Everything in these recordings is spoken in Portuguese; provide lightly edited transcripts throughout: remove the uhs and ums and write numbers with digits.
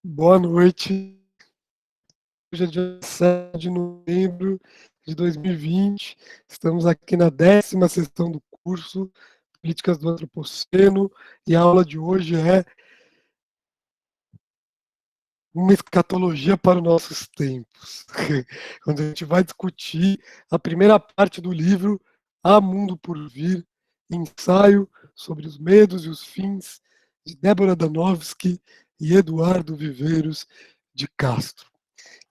Boa noite. Hoje é dia 7 de novembro de 2020. Estamos aqui na 10ª sessão do curso Políticas do Antropoceno e a aula de hoje é uma escatologia para os nossos tempos, onde a gente vai discutir a primeira parte do livro Há Mundo por Vir, ensaio sobre os medos e os fins de Débora Danowski e Eduardo Viveiros de Castro.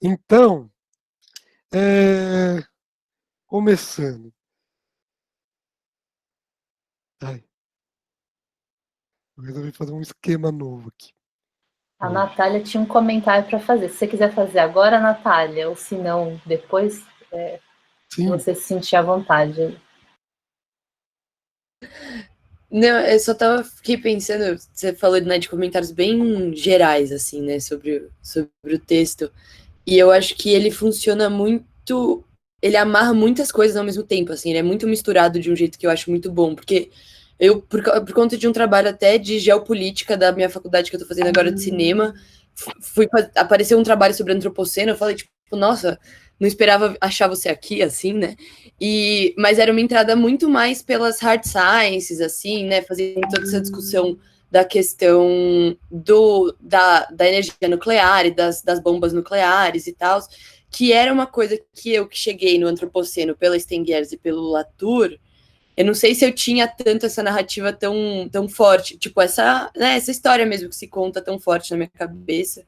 Então, começando. Ai, eu resolvi fazer um esquema novo aqui. A Hoje. Natália tinha um comentário para fazer. Se você quiser fazer agora, Natália, ou se não, depois, você se sentir à vontade. Não, eu só fiquei pensando, você falou, né, de comentários bem gerais, assim, né, sobre o texto, e eu acho que ele funciona muito, ele amarra muitas coisas ao mesmo tempo, assim, ele é muito misturado de um jeito que eu acho muito bom, porque eu, por conta de um trabalho até de geopolítica da minha faculdade que eu tô fazendo agora de cinema, apareceu um trabalho sobre antropoceno, eu falei, tipo, nossa, não esperava achar você aqui, assim, né? Mas era uma entrada muito mais pelas hard sciences, assim, né? Fazendo toda essa discussão da questão da energia nuclear e das bombas nucleares e tal, que era uma coisa que eu que cheguei no antropoceno pela Stengers e pelo Latour, eu não sei se eu tinha tanto essa narrativa tão forte, tipo, essa história mesmo que se conta tão forte na minha cabeça.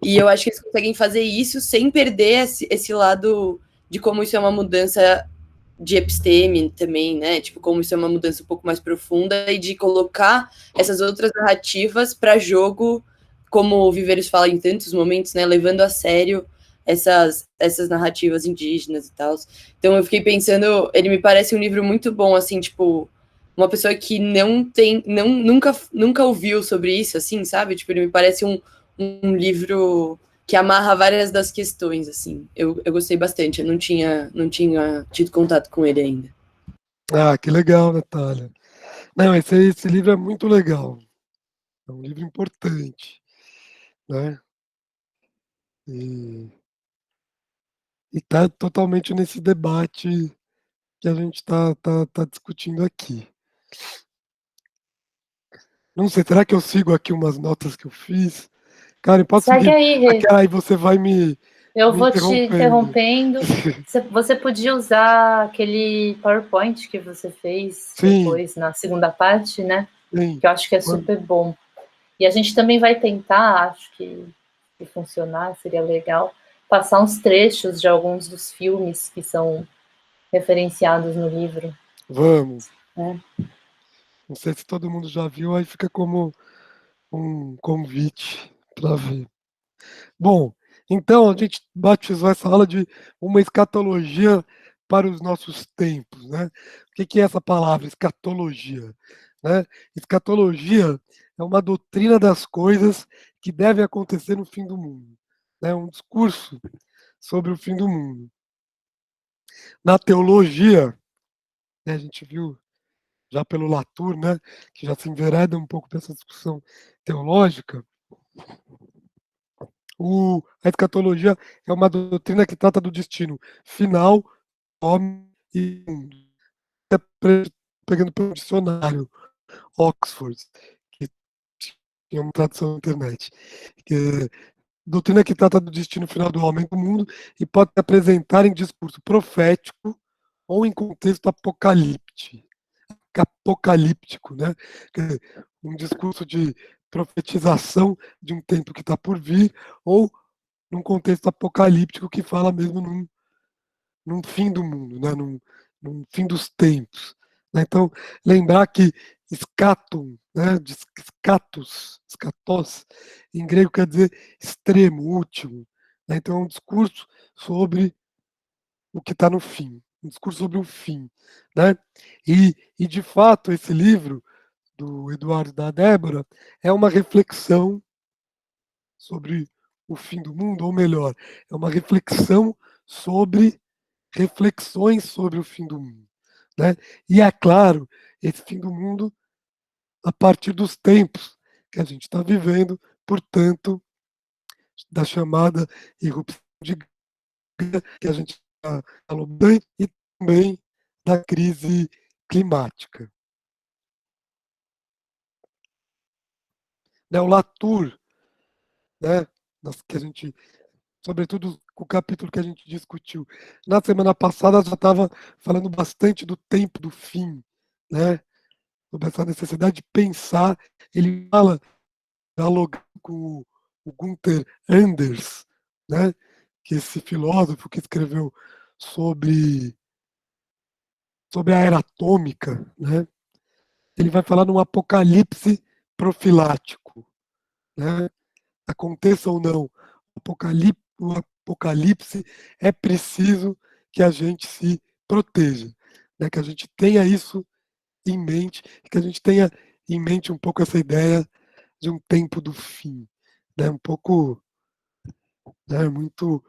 E eu acho que eles conseguem fazer isso sem perder esse lado de como isso é uma mudança de episteme também, né? Tipo, como isso é uma mudança um pouco mais profunda e de colocar essas outras narrativas para jogo, como o Viveiros fala em tantos momentos, né? Levando a sério essas narrativas indígenas e tal. Então eu fiquei pensando, ele me parece um livro muito bom, assim, tipo, uma pessoa que nunca ouviu sobre isso, assim, sabe? Tipo, ele me parece um livro que amarra várias das questões, assim. Eu gostei bastante, eu não tinha tido contato com ele ainda. Ah, que legal, Natália. Não, esse livro é muito legal. É um livro importante, né? E está totalmente nesse debate que a gente tá discutindo aqui. Não sei, será que eu sigo aqui umas notas que eu fiz? Cara, eu posso Segue seguir. aí, Rê. Aquela aí você vai Eu me vou te interrompendo. interrompendo. Você podia usar aquele PowerPoint que você fez Sim, depois na segunda parte, né? sim. Que eu acho que é super bom. E a gente também vai tentar, acho que se funcionar, seria legal, passar uns trechos de alguns dos filmes que são referenciados no livro. Vamos. Né? Não sei se todo mundo já viu, aí fica como um convite para ver. Bom, então a gente batizou essa aula de uma escatologia para os nossos tempos, né? O que é essa palavra, escatologia? Né? Escatologia é uma doutrina das coisas que devem acontecer no fim do mundo, né? Um discurso sobre o fim do mundo. Na teologia, né, a gente viu já pelo Latour, né, que já se envereda um pouco dessa discussão teológica, a escatologia é uma doutrina que trata do destino final, homem e mundo. Pegando pelo dicionário Oxford, que tinha uma tradução na internet, que é doutrina que trata do destino final do homem e do mundo e pode se apresentar em discurso profético ou em contexto apocalíptico, né? Um discurso de profetização de um tempo que está por vir, ou num contexto apocalíptico que fala mesmo num fim do mundo, né? Num fim dos tempos. Né? Então, lembrar que escatum, né? De skatos, em grego quer dizer extremo, último. Né? Então, é um discurso sobre o que está no fim, um discurso sobre o fim. Né? E, de fato, esse livro do Eduardo e da Débora é uma reflexão sobre o fim do mundo, ou melhor, é uma reflexão sobre reflexões sobre o fim do mundo. Né? E é claro, esse fim do mundo a partir dos tempos que a gente está vivendo, portanto, da chamada irrupção de Gaia, que a gente falou bem, e também da crise climática. O Latour, né, que a gente, sobretudo o capítulo que a gente discutiu na semana passada, já estava falando bastante do tempo do fim, né, sobre essa necessidade de pensar. Ele fala, dialogando com o Gunther Anders, né, que é esse filósofo que escreveu sobre a era atômica, né, ele vai falar num apocalipse profilático, né, aconteça ou não o apocalipse, é preciso que a gente se proteja, né, que a gente tenha isso em mente, que a gente tenha em mente um pouco essa ideia de um tempo do fim, né, um pouco, né, muito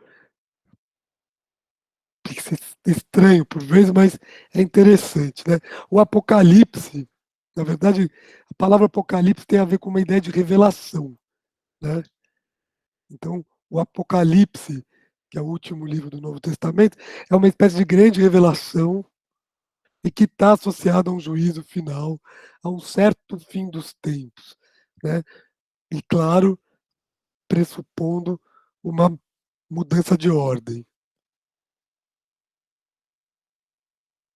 estranho por vezes, mas é interessante, né? O Apocalipse, na verdade, a palavra Apocalipse tem a ver com uma ideia de revelação, né? Então, o Apocalipse, que é o último livro do Novo Testamento, é uma espécie de grande revelação e que está associado a um juízo final, a um certo fim dos tempos, né? E, claro, pressupondo uma mudança de ordem.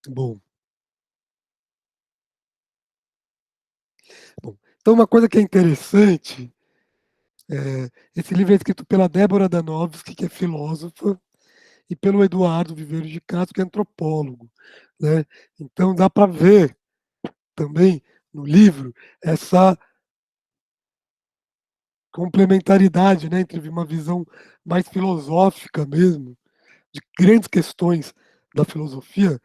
Bom, então uma coisa que é interessante, esse livro é escrito pela Débora Danowski, que é filósofa, e pelo Eduardo Viveiro de Castro, que é antropólogo, né? Então dá para ver também no livro essa complementaridade, né, entre uma visão mais filosófica mesmo, de grandes questões da filosofia,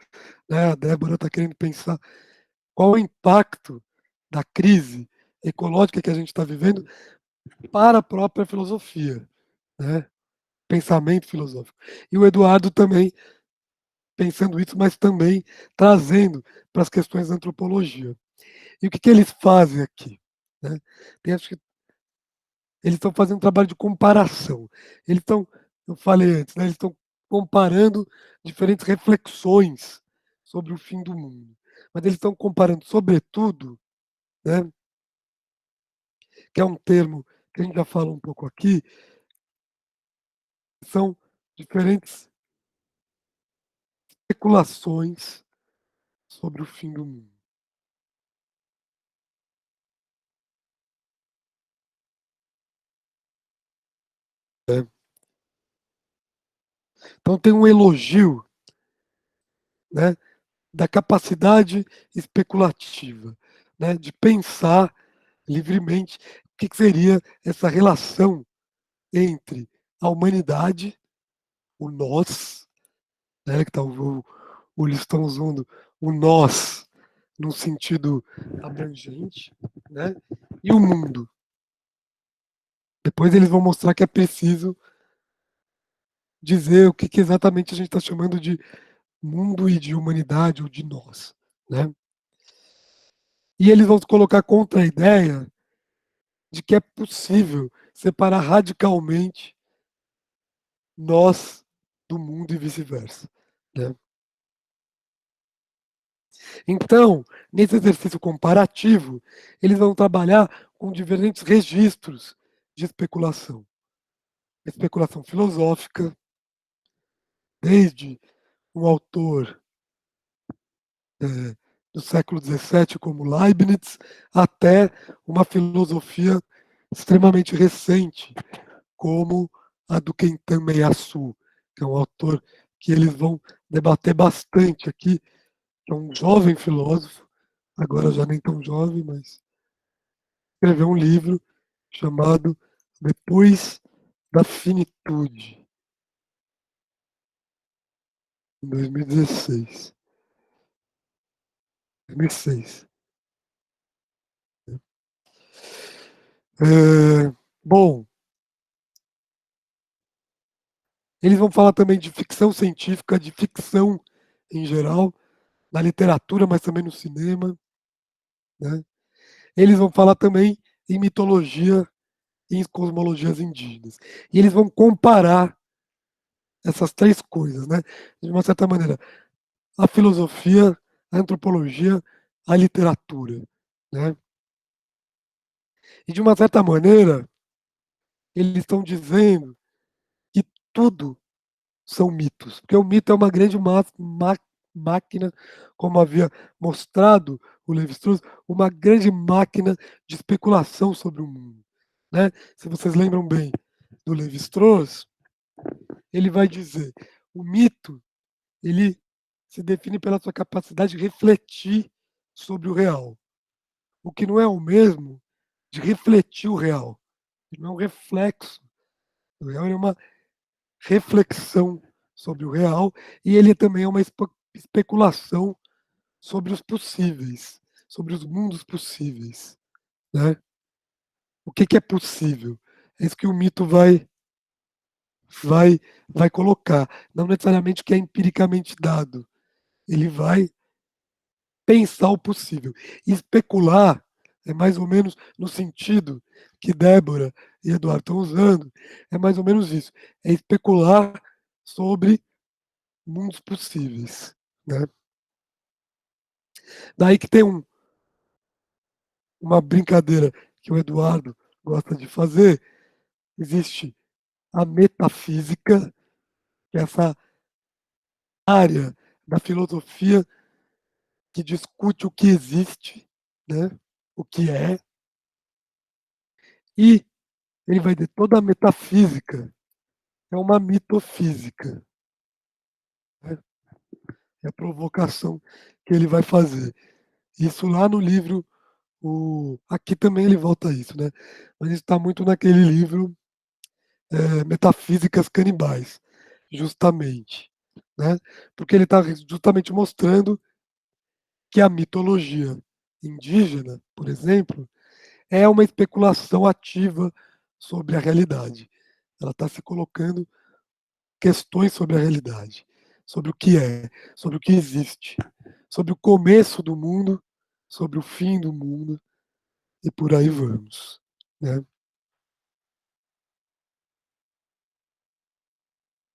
né? A Débora está querendo pensar qual o impacto da crise ecológica que a gente está vivendo para a própria filosofia, né? Pensamento filosófico. E o Eduardo também pensando isso, mas também trazendo para as questões da antropologia. E o que eles fazem aqui? Né? Acho que eles estão fazendo um trabalho de comparação. Eles estão, eu falei antes, né? Eles estão comparando diferentes reflexões sobre o fim do mundo. Mas eles estão comparando, sobretudo, né, que é um termo que a gente já falou um pouco aqui, são diferentes especulações sobre o fim do mundo. Né? Então tem um elogio, né, da capacidade especulativa, né, de pensar livremente o que seria essa relação entre a humanidade, o nós, né, que tá o Listão usando o nós num sentido abrangente, né, e o mundo. Depois eles vão mostrar que é preciso dizer o que exatamente a gente está chamando de mundo e de humanidade ou de nós, né? E eles vão se colocar contra a ideia de que é possível separar radicalmente nós do mundo e vice-versa, né? Então, nesse exercício comparativo, eles vão trabalhar com diferentes registros de especulação. Especulação filosófica, desde um autor do século XVII como Leibniz, até uma filosofia extremamente recente, como a do Kenten Meyasu, que é um autor que eles vão debater bastante aqui, que é um jovem filósofo, agora já nem tão jovem, mas escreveu um livro chamado Depois da Finitude, em 2016. 2006. Bom, eles vão falar também de ficção científica, de ficção em geral, na literatura, mas também no cinema. Né? Eles vão falar também em mitologia em cosmologias indígenas. E eles vão comparar essas três coisas, né? De uma certa maneira, a filosofia, a antropologia, a literatura, né? E de uma certa maneira, eles estão dizendo que tudo são mitos, porque o mito é uma grande máquina, como havia mostrado o Levi-Strauss, uma grande máquina de especulação sobre o mundo, né? Se vocês lembram bem do Levi-Strauss, ele vai dizer, o mito, ele se define pela sua capacidade de refletir sobre o real, o que não é o mesmo de refletir o real, não é um reflexo, o real é uma reflexão sobre o real e ele também é uma especulação sobre os possíveis, sobre os mundos possíveis, né? O que é possível? É isso que o mito vai vai colocar, não necessariamente o que é empiricamente dado. Ele vai pensar o possível. E especular é mais ou menos no sentido que Débora e Eduardo estão usando, é mais ou menos isso. É especular sobre mundos possíveis, né? Daí que tem uma brincadeira que o Eduardo gosta de fazer. Existe a metafísica, que é essa área da filosofia que discute o que existe, né? O que é, e ele vai dizer toda a metafísica é uma mitofísica. Né? É a provocação que ele vai fazer. Isso lá no livro, aqui também ele volta a isso, né? Mas isso está muito naquele livro Metafísicas Canibais, justamente. Né? Porque ele está justamente mostrando que a mitologia indígena, por exemplo, é uma especulação ativa sobre a realidade. Ela está se colocando questões sobre a realidade, sobre o que é, sobre o que existe, sobre o começo do mundo, sobre o fim do mundo, e por aí vamos. Né?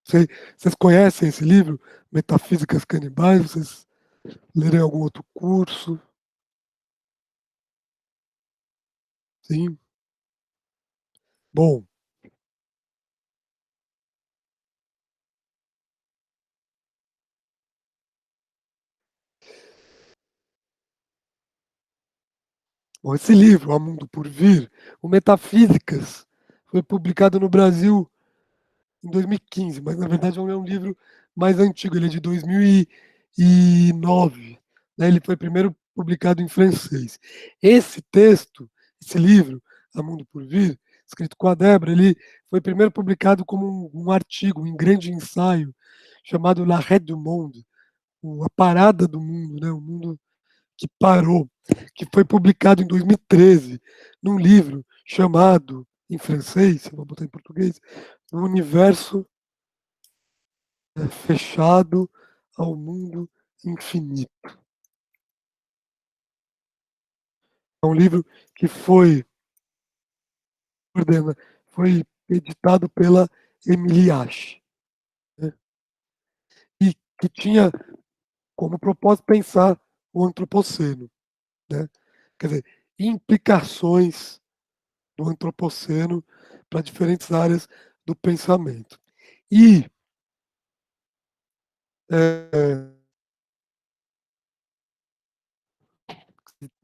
Vocês conhecem esse livro, Metafísicas Canibais? Vocês leram em algum outro curso? Sim? Bom, bom, esse livro, O Mundo por Vir, o Metafísicas, foi publicado no Brasil em 2015, mas na verdade é um livro mais antigo, ele é de 2009. Né? Ele foi primeiro publicado em francês. Esse texto, esse livro, A Mundo por Vir, escrito com a Débora, ele foi primeiro publicado como um artigo, um grande ensaio, chamado L'Arrêt du Monde, a parada do mundo, né? O mundo que parou, que foi publicado em 2013, num livro chamado, em francês, vou botar em português, O Universo Fechado ao Mundo Infinito. É um livro que foi editado pela Emily Ash, né? E que tinha como propósito pensar o antropoceno, né? Quer dizer, implicações do antropoceno para diferentes áreas do pensamento. E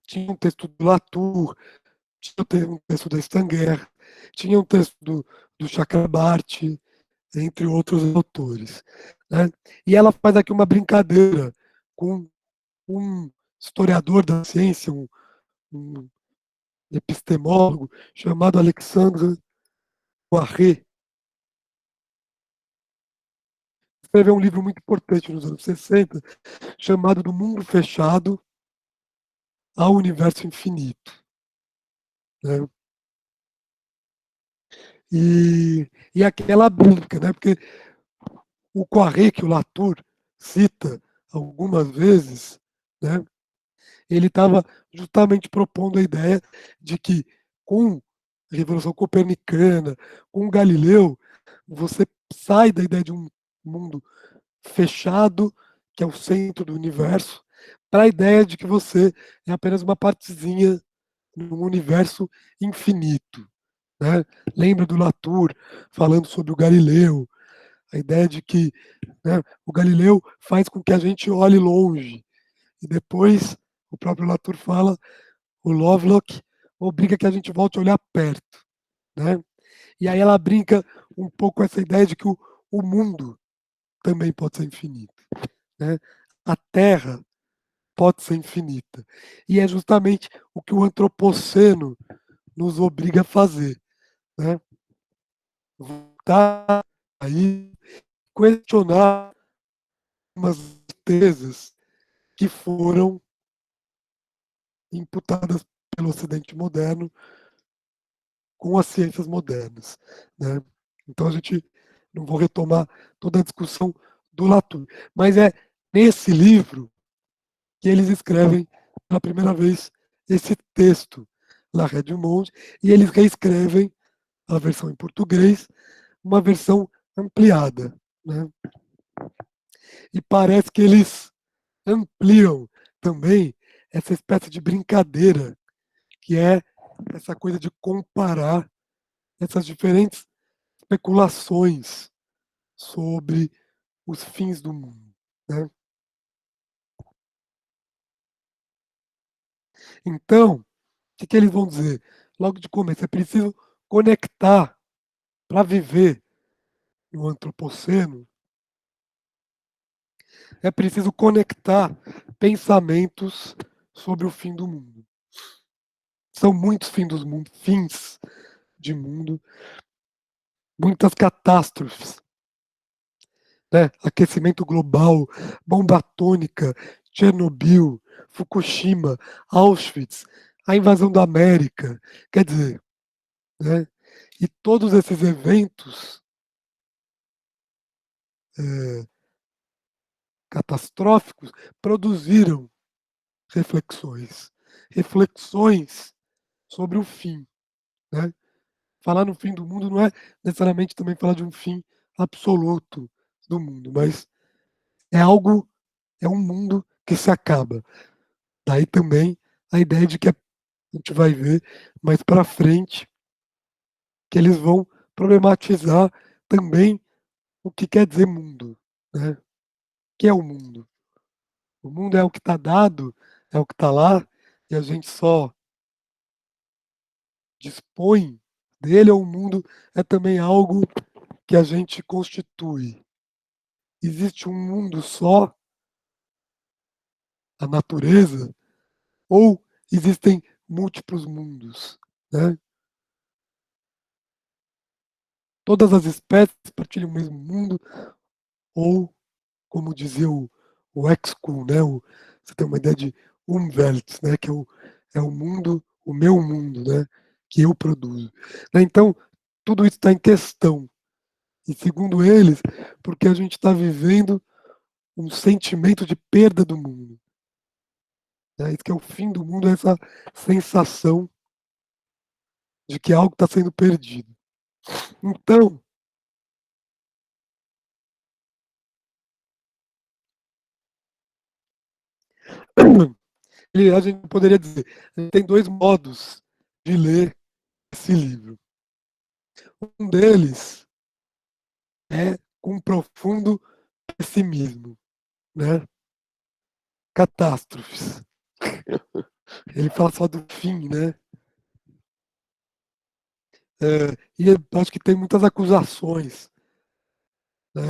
tinha um texto do Latour, tinha um texto da Stanger, tinha um texto do Chakrabarty, entre outros autores. Né? E ela faz aqui uma brincadeira com um historiador da ciência, um epistemólogo, chamado Alexandre Poiré. Escreveu um livro muito importante nos anos 60, chamado Do Mundo Fechado ao Universo Infinito. Né? E aquela brinca, né? Porque o Poiré, que o Latour cita algumas vezes, né? Ele estava justamente propondo a ideia de que, com Revolução Copernicana, com Galileu, você sai da ideia de um mundo fechado, que é o centro do universo, para a ideia de que você é apenas uma partezinha num universo infinito. Né? Lembra do Latour falando sobre o Galileu, a ideia de que, né, o Galileu faz com que a gente olhe longe, e depois o próprio Latour fala, o Lovelock obriga que a gente volte a olhar perto. Né? E aí ela brinca um pouco com essa ideia de que o mundo também pode ser infinito. Né? A Terra pode ser infinita. E é justamente o que o antropoceno nos obriga a fazer. Né? Voltar aí, questionar umas certezas que foram imputadas pelo Ocidente moderno com as ciências modernas. Né? Então a gente não vou retomar toda a discussão do Latour, mas é nesse livro que eles escrevem pela primeira vez esse texto, L'Arrêt du Monde, e eles reescrevem a versão em português, uma versão ampliada. Né? E parece que eles ampliam também essa espécie de brincadeira, que é essa coisa de comparar essas diferentes especulações sobre os fins do mundo. Né? Então, o que eles vão dizer? Logo de começo, é preciso conectar para viver no antropoceno, é preciso conectar pensamentos sobre o fim do mundo. São muitos fins de mundo, muitas catástrofes. Né? Aquecimento global, bomba atômica, Chernobyl, Fukushima, Auschwitz, a invasão da América. Quer dizer, né? E todos esses eventos catastróficos produziram reflexões. Reflexões sobre o fim. Né? Falar no fim do mundo não é necessariamente também falar de um fim absoluto do mundo, mas é algo, é um mundo que se acaba. Daí também a ideia de que a gente vai ver mais para frente que eles vão problematizar também o que quer dizer mundo. Né? O que é o mundo? O mundo é o que está dado, é o que está lá, e a gente só dispõe dele, ou o mundo é também algo que a gente constitui. Existe um mundo só, a natureza, ou existem múltiplos mundos? Né? Todas as espécies partilham o mesmo mundo, ou, como dizia o Exco, né? Você tem uma ideia de Umwelt, né? Que é o mundo, o meu mundo, né? Que eu produzo. Né? Então, tudo isso está em questão. E segundo eles, porque a gente está vivendo um sentimento de perda do mundo. Né? Isso que é o fim do mundo, é essa sensação de que algo está sendo perdido. Então, a gente poderia dizer, a gente tem dois modos de ler esse livro. Um deles é com profundo pessimismo, né? Catástrofes. Ele fala só do fim, né? E eu acho que tem muitas acusações. Né?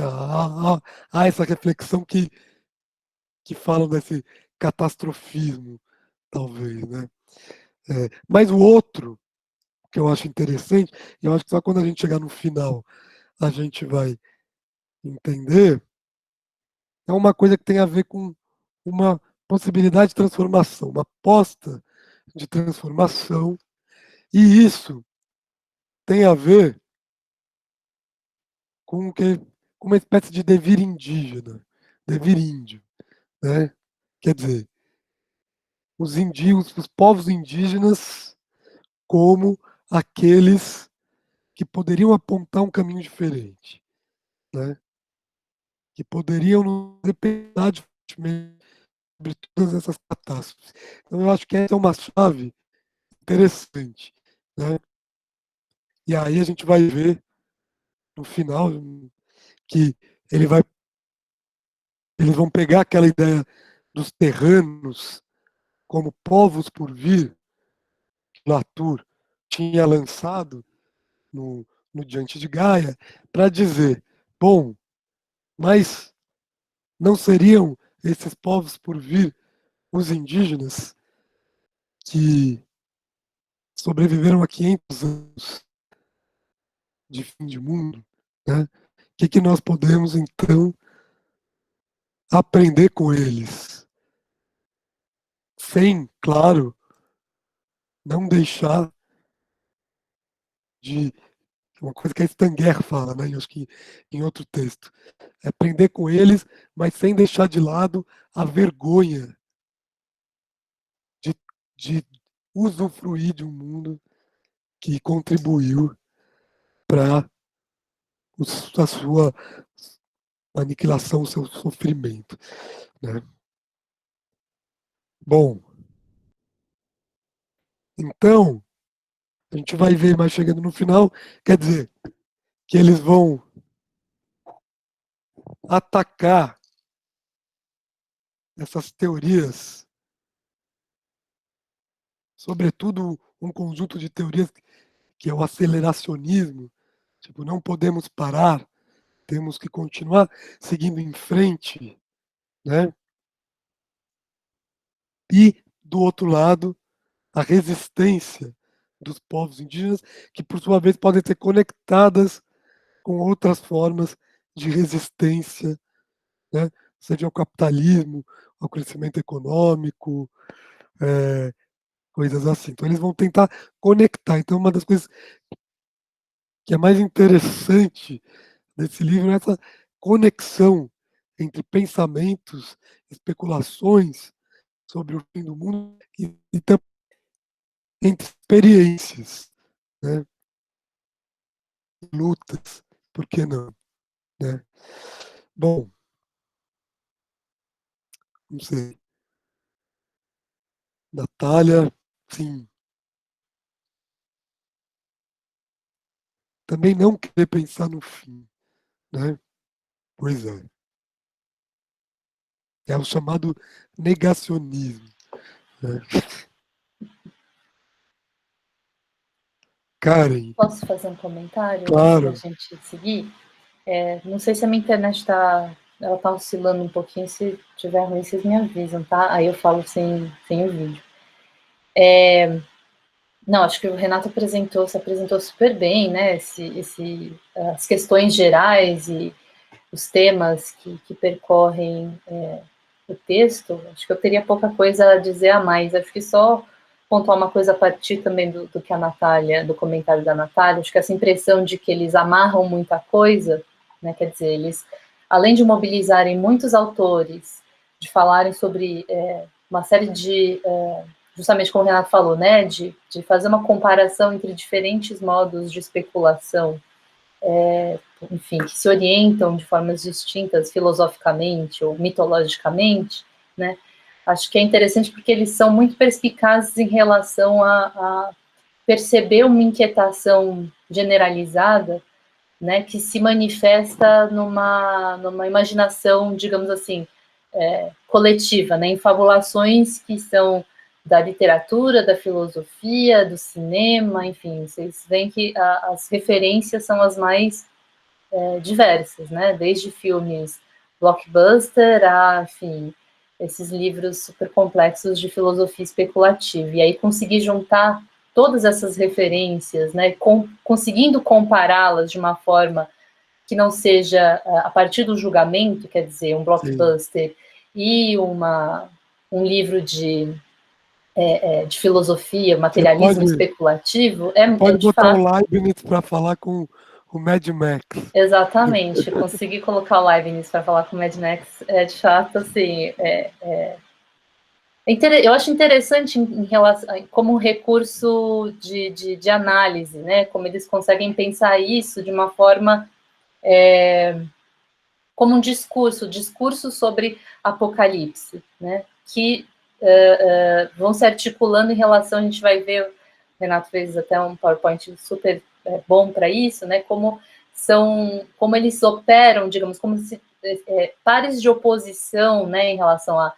Há essa reflexão que falam desse catastrofismo, talvez, né? Mas o outro que eu acho interessante, e eu acho que só quando a gente chegar no final a gente vai entender, é uma coisa que tem a ver com uma possibilidade de transformação, uma aposta de transformação, e isso tem a ver com uma espécie de devir indígena, devir índio, né? Quer dizer, os povos indígenas como aqueles que poderiam apontar um caminho diferente, né? Que poderiam nos representar diferentemente sobre todas essas catástrofes. Então, eu acho que essa é uma chave interessante, né? E aí a gente vai ver no final que ele vai, eles vão pegar aquela ideia dos terranos como povos por vir, que Latour tinha lançado no Diante de Gaia, para dizer, bom, mas não seriam esses povos por vir os indígenas que sobreviveram a 500 anos de fim de mundo, né? O que nós podemos, então, aprender com eles? Sem, claro, não deixar de... Uma coisa que a Stanger fala, né? Eu acho que em outro texto. É aprender com eles, mas sem deixar de lado a vergonha de, de usufruir de um mundo que contribuiu para a sua aniquilação, o seu sofrimento, né? Bom, então, a gente vai ver mais chegando no final, quer dizer, que eles vão atacar essas teorias, sobretudo um conjunto de teorias que é o aceleracionismo, tipo, não podemos parar, temos que continuar seguindo em frente, né? E, do outro lado, a resistência dos povos indígenas, que, por sua vez, podem ser conectadas com outras formas de resistência, né? Seja ao capitalismo, ao crescimento econômico, coisas assim. Então, eles vão tentar conectar. Então, uma das coisas que é mais interessante desse livro é essa conexão entre pensamentos, especulações sobre o fim do mundo e também entre experiências, né? Lutas, por que não? Né? Bom, não sei. Natália, sim, também não querer pensar no fim, né? Pois é. É o chamado negacionismo, né? Karen, Posso fazer um comentário antes da claro, gente seguir? Não sei se a minha internet ela tá oscilando um pouquinho, se tiver ruim, vocês me avisam, tá? Aí eu falo sem o vídeo. Não, acho que o Renato se apresentou super bem, né? As questões gerais e os temas que percorrem o texto. Acho que eu teria pouca coisa a dizer a mais. Acho que só pontuar uma coisa a partir também do que a Natália, do comentário da Natália. Acho que essa impressão de que eles amarram muita coisa, né? Quer dizer, eles, além de mobilizarem muitos autores, de falarem sobre uma série de justamente como o Renato falou, né, de fazer uma comparação entre diferentes modos de especulação, enfim, que se orientam de formas distintas filosoficamente ou mitologicamente, né, acho que é interessante porque eles são muito perspicazes em relação a perceber uma inquietação generalizada, né, que se manifesta numa imaginação, digamos assim, coletiva, né, em fabulações que são da literatura, da filosofia, do cinema, enfim, vocês veem que as referências são as mais diversas, né, desde filmes blockbuster a, enfim, esses livros super complexos de filosofia especulativa, e aí conseguir juntar todas essas referências, né, conseguindo compará-las de uma forma que não seja a partir do julgamento, quer dizer, um sim. blockbuster e um livro de filosofia, Você materialismo pode, especulativo, você é pode de botar o fato, Leibniz para falar com o Mad Max. exatamente, conseguir colocar o Leibniz para falar com o Mad Max é de fato, assim, Eu acho interessante em relação, como um recurso de análise, né? Como eles conseguem pensar isso de uma forma como um discurso sobre apocalipse, né? Que vão se articulando em relação, a gente vai ver, o Renato fez até um PowerPoint super bom para isso, né? Como eles operam, digamos, como se pares de oposição, né, em relação à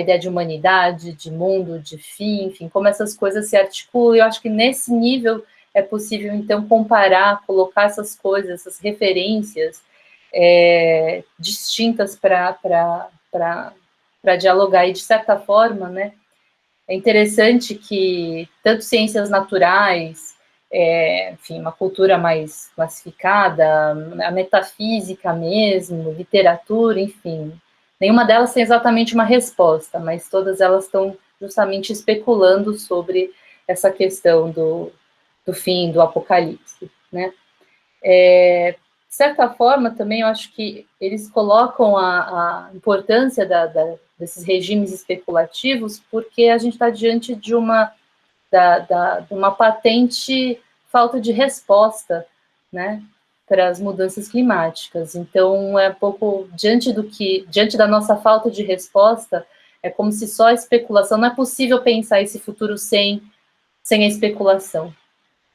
ideia de humanidade, de mundo, de fim, enfim, como essas coisas se articulam. Eu acho que nesse nível é possível, então, comparar, colocar essas coisas, essas referências distintas para dialogar. E, de certa forma, né, é interessante que tanto ciências naturais, enfim, uma cultura mais classificada, a metafísica mesmo, literatura, enfim, nenhuma delas tem exatamente uma resposta, mas todas elas estão justamente especulando sobre essa questão do fim, do apocalipse, né? De certa forma, também eu acho que eles colocam a importância desses regimes especulativos, porque a gente está diante de uma patente falta de resposta, né, para as mudanças climáticas. Então, é pouco diante da nossa falta de resposta, é como se só a especulação, não é possível pensar esse futuro sem a especulação.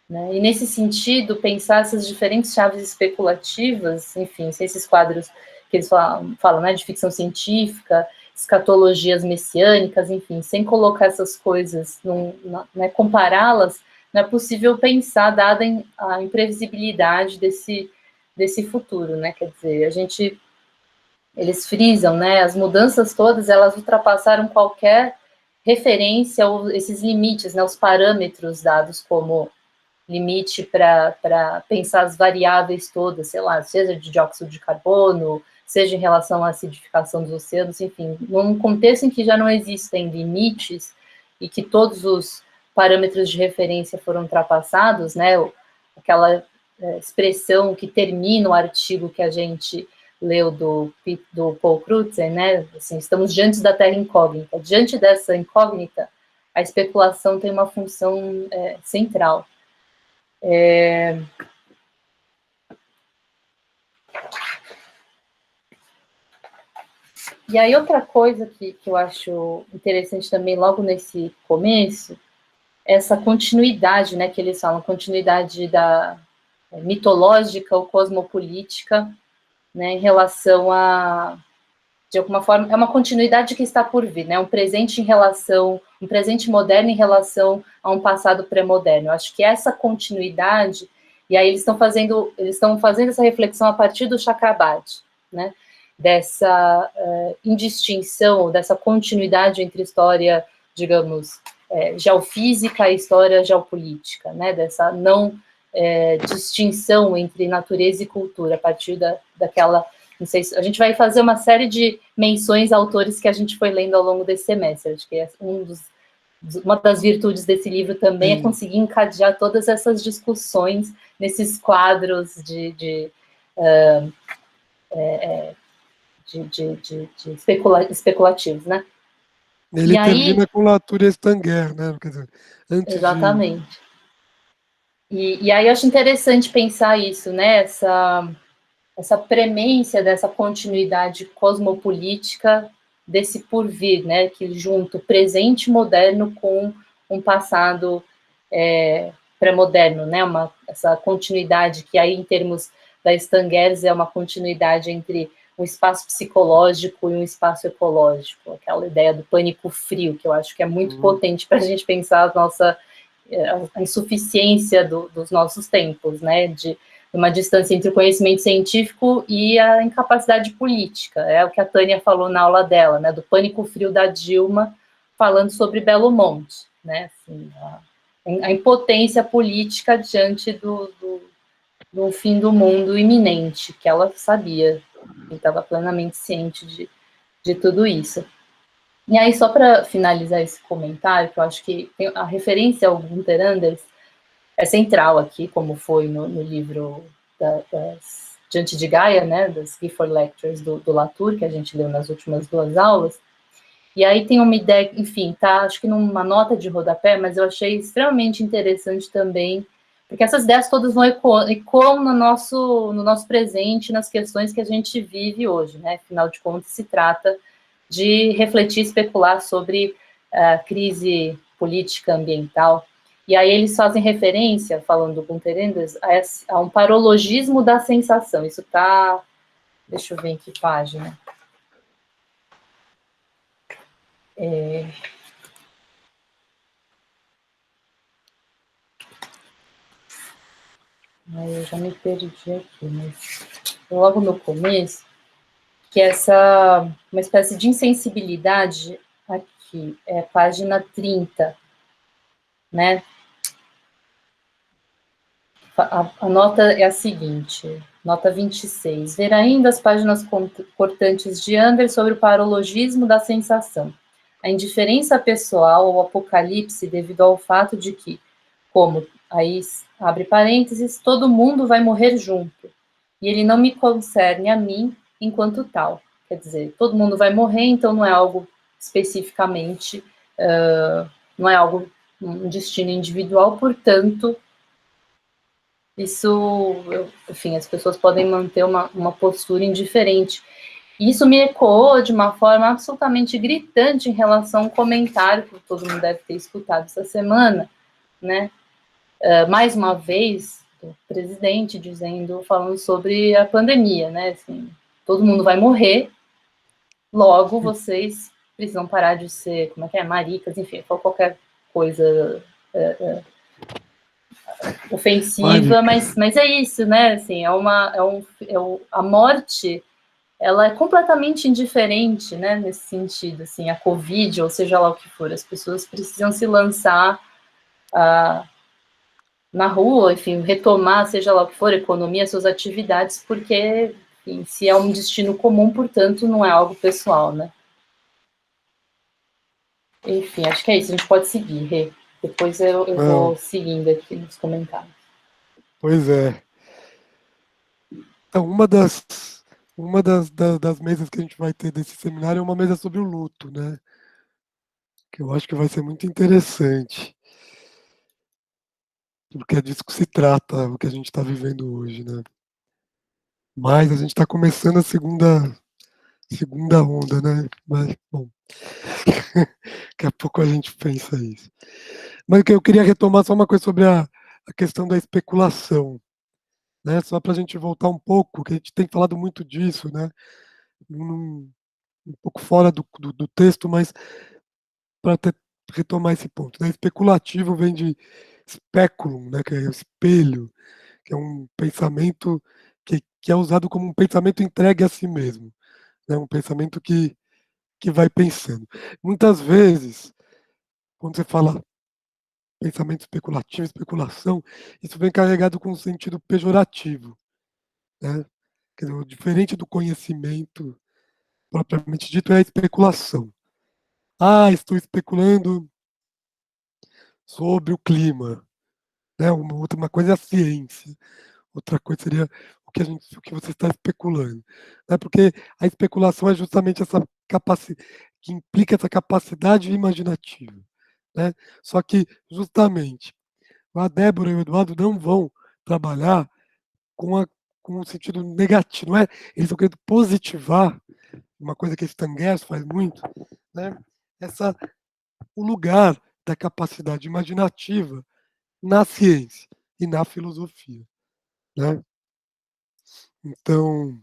Né? E, nesse sentido, pensar essas diferentes chaves especulativas, enfim, esses quadros que eles falam, né, de ficção científica, escatologias messiânicas, enfim, sem colocar essas coisas, né, compará-las, não é possível pensar, dada a imprevisibilidade desse futuro. Né? Quer dizer, eles frisam, né, as mudanças todas, elas ultrapassaram qualquer referência ou esses limites, né, os parâmetros dados como limite para pensar as variáveis todas, sei lá, seja de dióxido de carbono, seja em relação à acidificação dos oceanos, enfim, num contexto em que já não existem limites e que todos os parâmetros de referência foram ultrapassados, né, aquela expressão que termina o artigo que a gente leu do Paul Crutzen, né, assim, estamos diante da Terra incógnita. Diante dessa incógnita, a especulação tem uma função central. E aí, outra coisa que eu acho interessante também, logo nesse começo, essa continuidade, né, que eles falam, continuidade mitológica ou cosmopolítica, né, em relação de alguma forma, é uma continuidade que está por vir, né, um presente moderno em relação a um passado pré-moderno. Eu acho que essa continuidade, e aí eles estão fazendo essa reflexão a partir do Chakrabarti, né, dessa indistinção, dessa continuidade entre história, digamos, geofísica e história geopolítica, né, dessa não distinção entre natureza e cultura, a partir daquela, não sei se, a gente vai fazer uma série de menções a autores que a gente foi lendo ao longo desse semestre, acho que é uma das virtudes desse livro também é conseguir encadear todas essas discussões nesses quadros especulativos, né? Ele termina com Latour e Stanger, né? Quer dizer, exatamente. E aí eu acho interessante pensar isso, né? Essa premência dessa continuidade cosmopolítica desse porvir, né? Que junta o presente moderno com um passado pré-moderno, né? Essa continuidade que aí, em termos da Stangers, é uma continuidade entre um espaço psicológico e um espaço ecológico, aquela ideia do pânico frio, que eu acho que é muito potente para a gente pensar a insuficiência dos nossos tempos, né, de uma distância entre o conhecimento científico e a incapacidade política. É o que a Tânia falou na aula dela, né, do pânico frio da Dilma, falando sobre Belo Monte, né, assim, a impotência política diante do fim do mundo iminente, que ela sabia, e estava plenamente ciente de tudo isso. E aí, só para finalizar esse comentário, que eu acho que a referência ao Gunther Anders é central aqui, como foi no livro Diante de Gaia, né, das Gifford Lectures do Latour, que a gente leu nas últimas 2 aulas, E aí tem uma ideia, enfim, tá, acho que numa nota de rodapé, mas eu achei extremamente interessante também, porque essas ideias todas vão ecoam no nosso presente, nas questões que a gente vive hoje, né? Afinal de contas, se trata de refletir, especular sobre a crise política ambiental. E aí eles fazem referência, falando do Gunther Enders, a um paralogismo da sensação. Isso tá, deixa eu ver em que página. Ai, eu já me perdi aqui, mas logo no começo, que é uma espécie de insensibilidade, aqui, página 30, né? A nota é a seguinte, nota 26. Ver ainda as páginas cortantes de Anders sobre o paralogismo da sensação. A indiferença pessoal ao apocalipse devido ao fato de que, como, aí abre parênteses, todo mundo vai morrer junto. E ele não me concerne a mim enquanto tal. Quer dizer, todo mundo vai morrer, então não é algo especificamente, não é algo, um destino individual, portanto, isso, enfim, as pessoas podem manter uma postura indiferente. E isso me ecoou de uma forma absolutamente gritante em relação a um comentário que todo mundo deve ter escutado essa semana, né? Mais uma vez, o presidente falando sobre a pandemia, né? Assim, todo mundo vai morrer, logo vocês precisam parar de ser, como é que é, maricas, enfim, qualquer coisa ofensiva, mas é isso, né? Assim, a morte, ela é completamente indiferente, né? Nesse sentido, assim, a Covid, ou seja lá o que for, as pessoas precisam se lançar na rua, enfim, retomar, seja lá o que for, economia, suas atividades, porque, enfim, se é um destino comum, portanto, não é algo pessoal, né? Enfim, acho que é isso, a gente pode seguir, Rê. Depois eu vou seguindo aqui nos comentários. Pois é. Então, das mesas que a gente vai ter desse seminário é uma mesa sobre o luto, né? Que eu acho que vai ser muito interessante. Porque é disso que se trata, o que a gente está vivendo hoje, né? Mas a gente está começando a segunda onda, né? Mas, bom, daqui a pouco a gente pensa isso. Mas o que eu queria retomar só uma coisa sobre a questão da especulação, né? Só para a gente voltar um pouco, que a gente tem falado muito disso, né? Um pouco fora do texto, mas para retomar esse ponto, né? Especulativo vem de speculum, né? Que é o espelho, que é um pensamento que é usado como um pensamento entregue a si mesmo, né? Um pensamento que vai pensando. Muitas vezes, quando você fala pensamento especulativo, especulação, isso vem carregado com um sentido pejorativo, né? Quer dizer, diferente do conhecimento propriamente dito é a especulação. Ah, estou especulando sobre o clima, né? Uma coisa é a ciência, outra coisa seria o que você está especulando, né? Porque a especulação é justamente essa capacidade que implica essa capacidade imaginativa, né? Só que justamente a Débora e o Eduardo não vão trabalhar com com um sentido negativo, não é? Eles estão querendo positivar uma coisa que Stan Getz faz muito, né? Essa o lugar da capacidade imaginativa na ciência e na filosofia, né? Então,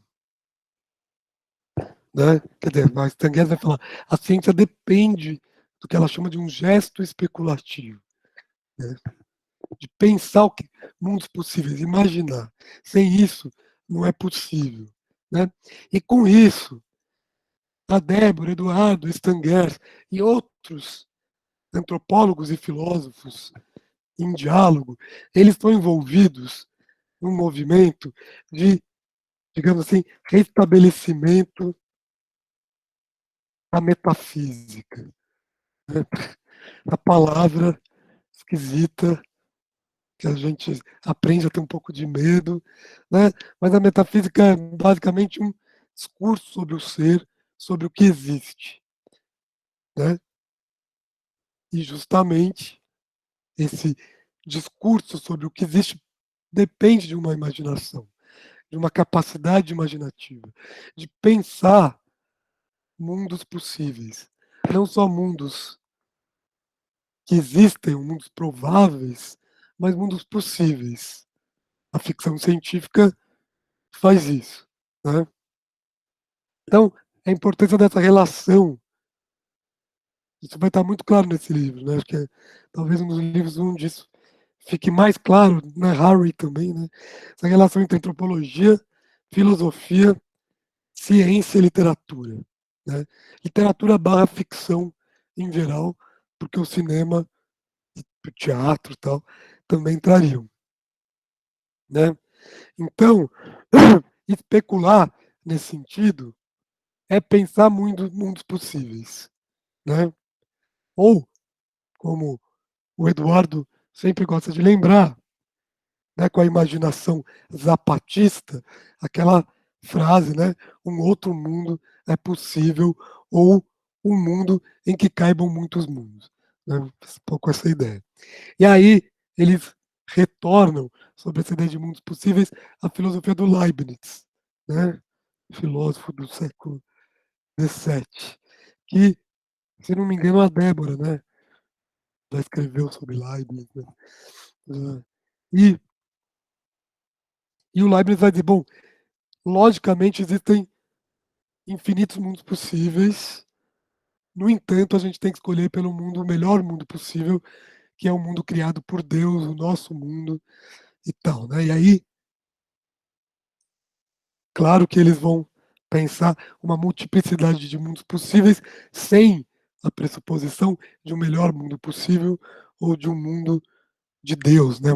né? Quer dizer, a Stan Getz vai falar, a ciência depende do que ela chama de um gesto especulativo, né? De pensar mundos possíveis, imaginar. Sem isso, não é possível, né? E com isso, a Débora, Eduardo, Stan Getz e outros antropólogos e filósofos em diálogo, eles estão envolvidos num movimento de, digamos assim, restabelecimento da metafísica, né? A palavra esquisita que a gente aprende a ter um pouco de medo, né? Mas a metafísica é basicamente um discurso sobre o ser, sobre o que existe. né? E justamente esse discurso sobre o que existe depende de uma imaginação, de uma capacidade imaginativa, de pensar mundos possíveis, não só mundos que existem, mundos prováveis, mas mundos possíveis. A ficção científica faz isso, né? Então, a importância dessa relação, isso vai estar muito claro nesse livro, né? Acho que talvez um dos livros onde isso fique mais claro, na Harry também, né? Essa relação entre antropologia, filosofia, ciência e literatura, né? Literatura barra ficção em geral, porque o cinema, o teatro e tal, também trariam, né? Então, especular nesse sentido é pensar muito mundos possíveis, né? Ou, como o Eduardo sempre gosta de lembrar, né, com a imaginação zapatista, aquela frase, né, um outro mundo é possível, ou um mundo em que caibam muitos mundos. Né, um pouco essa ideia. E aí eles retornam sobre essa ideia de mundos possíveis à filosofia do Leibniz, né, filósofo do século XVII, que, se não me engano, a Débora, né, já escreveu sobre Leibniz. Né, e, e o Leibniz vai dizer, bom, logicamente existem infinitos mundos possíveis, no entanto, a gente tem que escolher pelo mundo, o melhor mundo possível, que é o mundo criado por Deus, o nosso mundo e tal, né? E aí, claro que eles vão pensar uma multiplicidade de mundos possíveis sem a pressuposição de um melhor mundo possível ou de um mundo de Deus, né?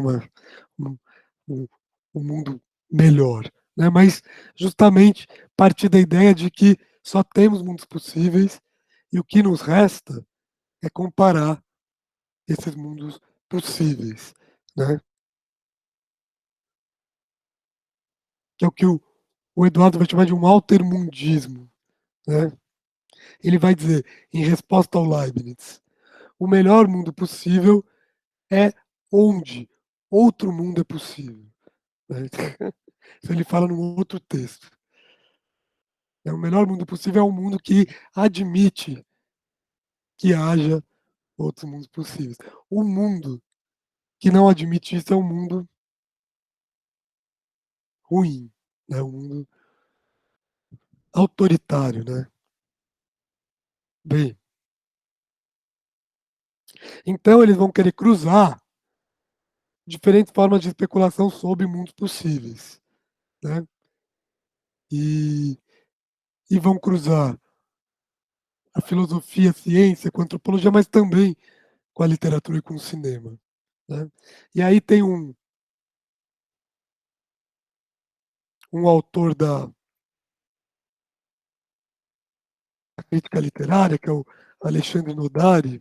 Um, um, um mundo melhor, né? Mas justamente partir da ideia de que só temos mundos possíveis e o que nos resta é comparar esses mundos possíveis, né? Que é o que o Eduardo vai chamar de um altermundismo, né? Ele vai dizer, em resposta ao Leibniz, o melhor mundo possível é onde outro mundo é possível. Né? Isso ele fala num outro texto. O melhor mundo possível é um mundo que admite que haja outros mundos possíveis. O mundo que não admite isso é um mundo ruim, né? Um mundo autoritário, né? Bem, então eles vão querer cruzar diferentes formas de especulação sobre mundos possíveis, né? E, e vão cruzar a filosofia, a ciência com a antropologia, mas também com a literatura e com o cinema, né? E aí tem um autor da crítica literária, que é o Alexandre Nodari,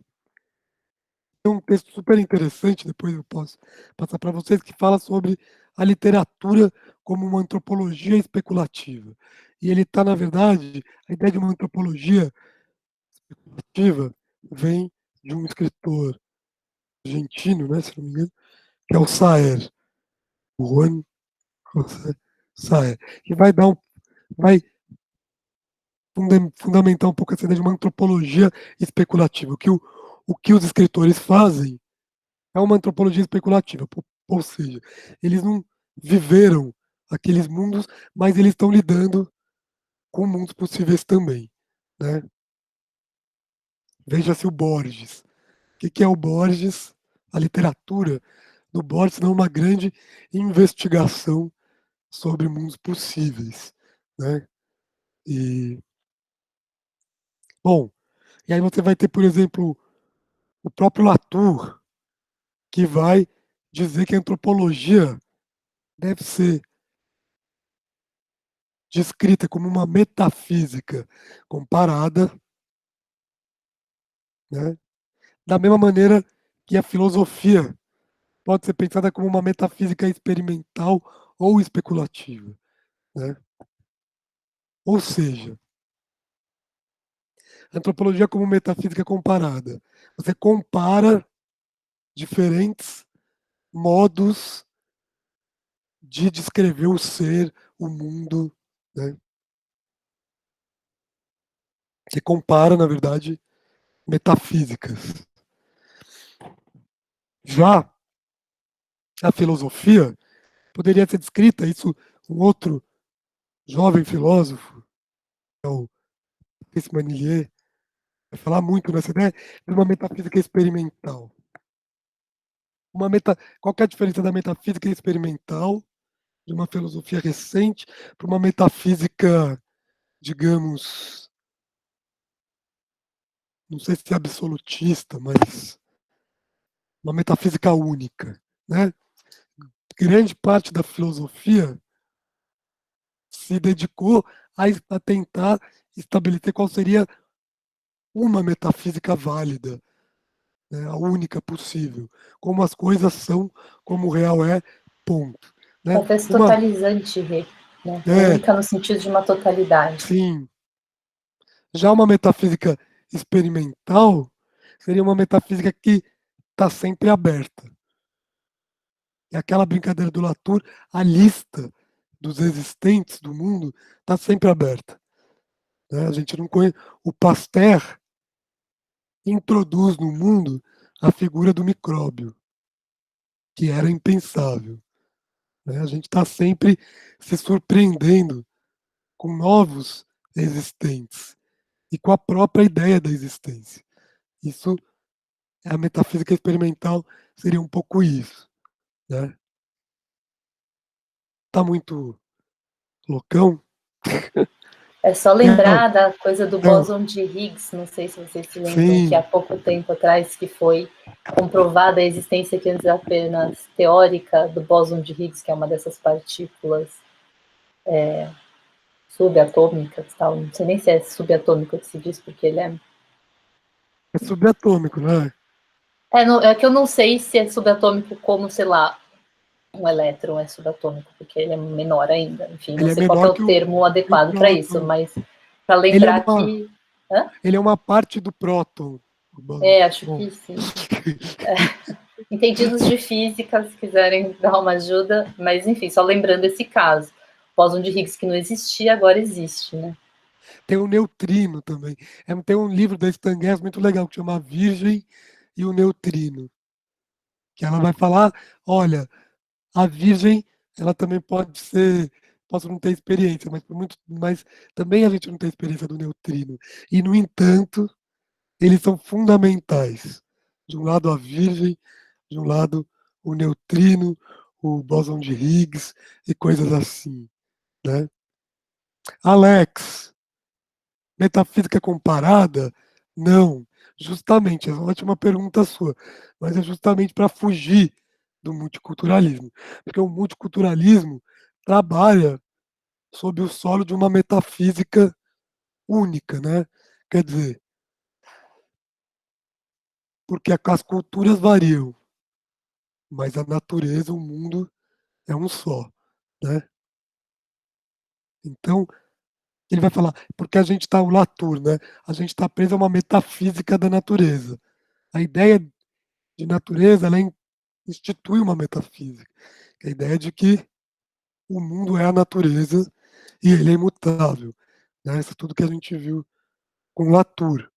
tem um texto super interessante, depois eu posso passar para vocês, que fala sobre a literatura como uma antropologia especulativa. E ele está, na verdade, a ideia de uma antropologia especulativa vem de um escritor argentino, né, se não me engano, que é o Saer, o Juan José Saer, que vai fundamentar um pouco essa ideia de uma antropologia especulativa. O que os escritores fazem é uma antropologia especulativa, ou seja, eles não viveram aqueles mundos, mas eles estão lidando com mundos possíveis também, né? Veja-se o Borges. O que é o Borges? A literatura do Borges não é uma grande investigação sobre mundos possíveis, né? E, bom, e aí você vai ter, por exemplo, o próprio Latour, que vai dizer que a antropologia deve ser descrita como uma metafísica comparada, né? Da mesma maneira que a filosofia pode ser pensada como uma metafísica experimental ou especulativa, né? Ou seja, Antropologia como metafísica comparada. Você compara diferentes modos de descrever o ser, o mundo, né? Você compara, na verdade, metafísicas. Já a filosofia poderia ser descrita, isso um outro jovem filósofo, é o Chris Manillier, vai falar muito nessa ideia de uma metafísica experimental. Qual que é a diferença da metafísica experimental, de uma filosofia recente, para uma metafísica, digamos, não sei se é absolutista, mas uma metafísica única, né? Grande parte da filosofia se dedicou a tentar estabelecer qual seria uma metafísica válida, né, a única possível, como as coisas são, como o real é, ponto. Né? Talvez totalizante, Rê, né? É, Única no sentido de uma totalidade. sim. Já uma metafísica experimental seria uma metafísica que está sempre aberta. É aquela brincadeira do Latour, a lista dos existentes do mundo está sempre aberta. Né? A gente não conhece. O Pasteur introduz no mundo a figura do micróbio, que era impensável. Né? A gente está sempre se surpreendendo com novos existentes e com a própria ideia da existência. Isso, a metafísica experimental seria um pouco isso. Né? Tá muito loucão? É só Não, lembrar da coisa do não, bóson de Higgs, não sei se vocês se lembram, que há sim, pouco tempo atrás que foi comprovada a existência que antes era apenas teórica do bóson de Higgs, que é uma dessas partículas subatômicas, tal. Não sei nem se é subatômico que se diz, porque ele é. é subatômico, né? É que eu não sei se é subatômico como, sei lá, um elétron é subatômico, porque ele é menor ainda. Enfim, não Ele é sei qual é menor o termo que o adequado para isso, próton. mas para Ele é lembrar uma, que. Hã? ele é uma parte do próton. Acho Bom, que sim. Entendidos de física, se quiserem dar uma ajuda, mas enfim, só lembrando esse caso. O bóson de Higgs que não existia, agora existe, né? tem o neutrino também. Tem um livro da Stan Getz muito legal que chama A Virgem e o Neutrino. Que ela vai falar, olha, a Virgem, ela também pode ser, posso não ter experiência, mas também a gente não tem experiência do neutrino. E, no entanto, eles são fundamentais. De um lado a Virgem, de um lado o neutrino, o bóson de Higgs e coisas assim, né? Alex, metafísica comparada? Não. Justamente, é uma ótima pergunta sua, mas é justamente para fugir do multiculturalismo. Porque o multiculturalismo trabalha sob o solo de uma metafísica única, né? Quer dizer, porque as culturas variam, mas a natureza, o mundo é um só, né? Então, ele vai falar, porque a gente está, o Latour, né? A gente está preso a uma metafísica da natureza. A ideia de natureza, ela institui uma metafísica, que é a ideia de que o mundo é a natureza e ele é imutável. Né? Isso é tudo que a gente viu com Latour.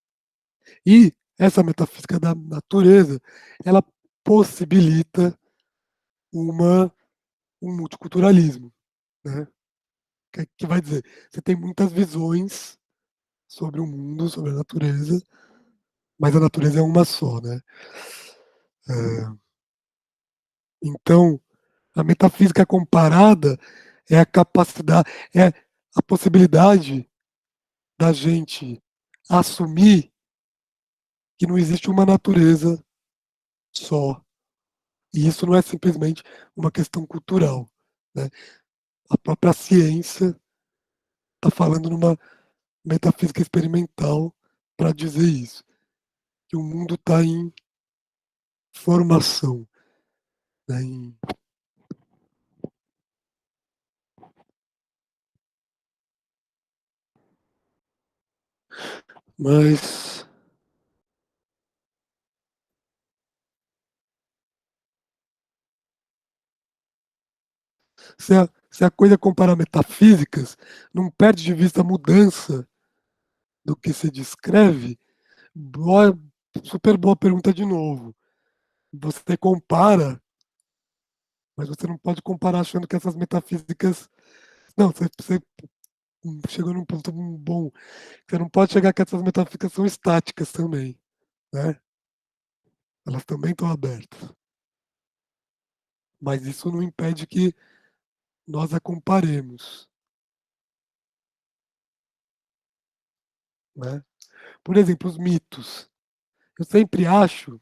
E essa metafísica da natureza, ela possibilita uma, um multiculturalismo, né? Que vai dizer, você tem muitas visões sobre o mundo, sobre a natureza, mas a natureza é uma só, né? É, então, a metafísica comparada é a capacidade, é a possibilidade da gente assumir que não existe uma natureza só. E isso não é simplesmente uma questão cultural, né? A própria ciência está falando numa metafísica experimental para dizer isso, que o mundo está em formação, né? Mas se a coisa é comparar metafísicas, não perde de vista a mudança do que se descreve. Boa, super boa pergunta de novo. Você compara, mas você não pode comparar achando que essas metafísicas. Não, você chegou num ponto bom. Você não pode chegar que essas metafísicas são estáticas também, né? Elas também estão abertas. Mas isso não impede que nós a comparemos, né? Por exemplo, os mitos. Eu sempre acho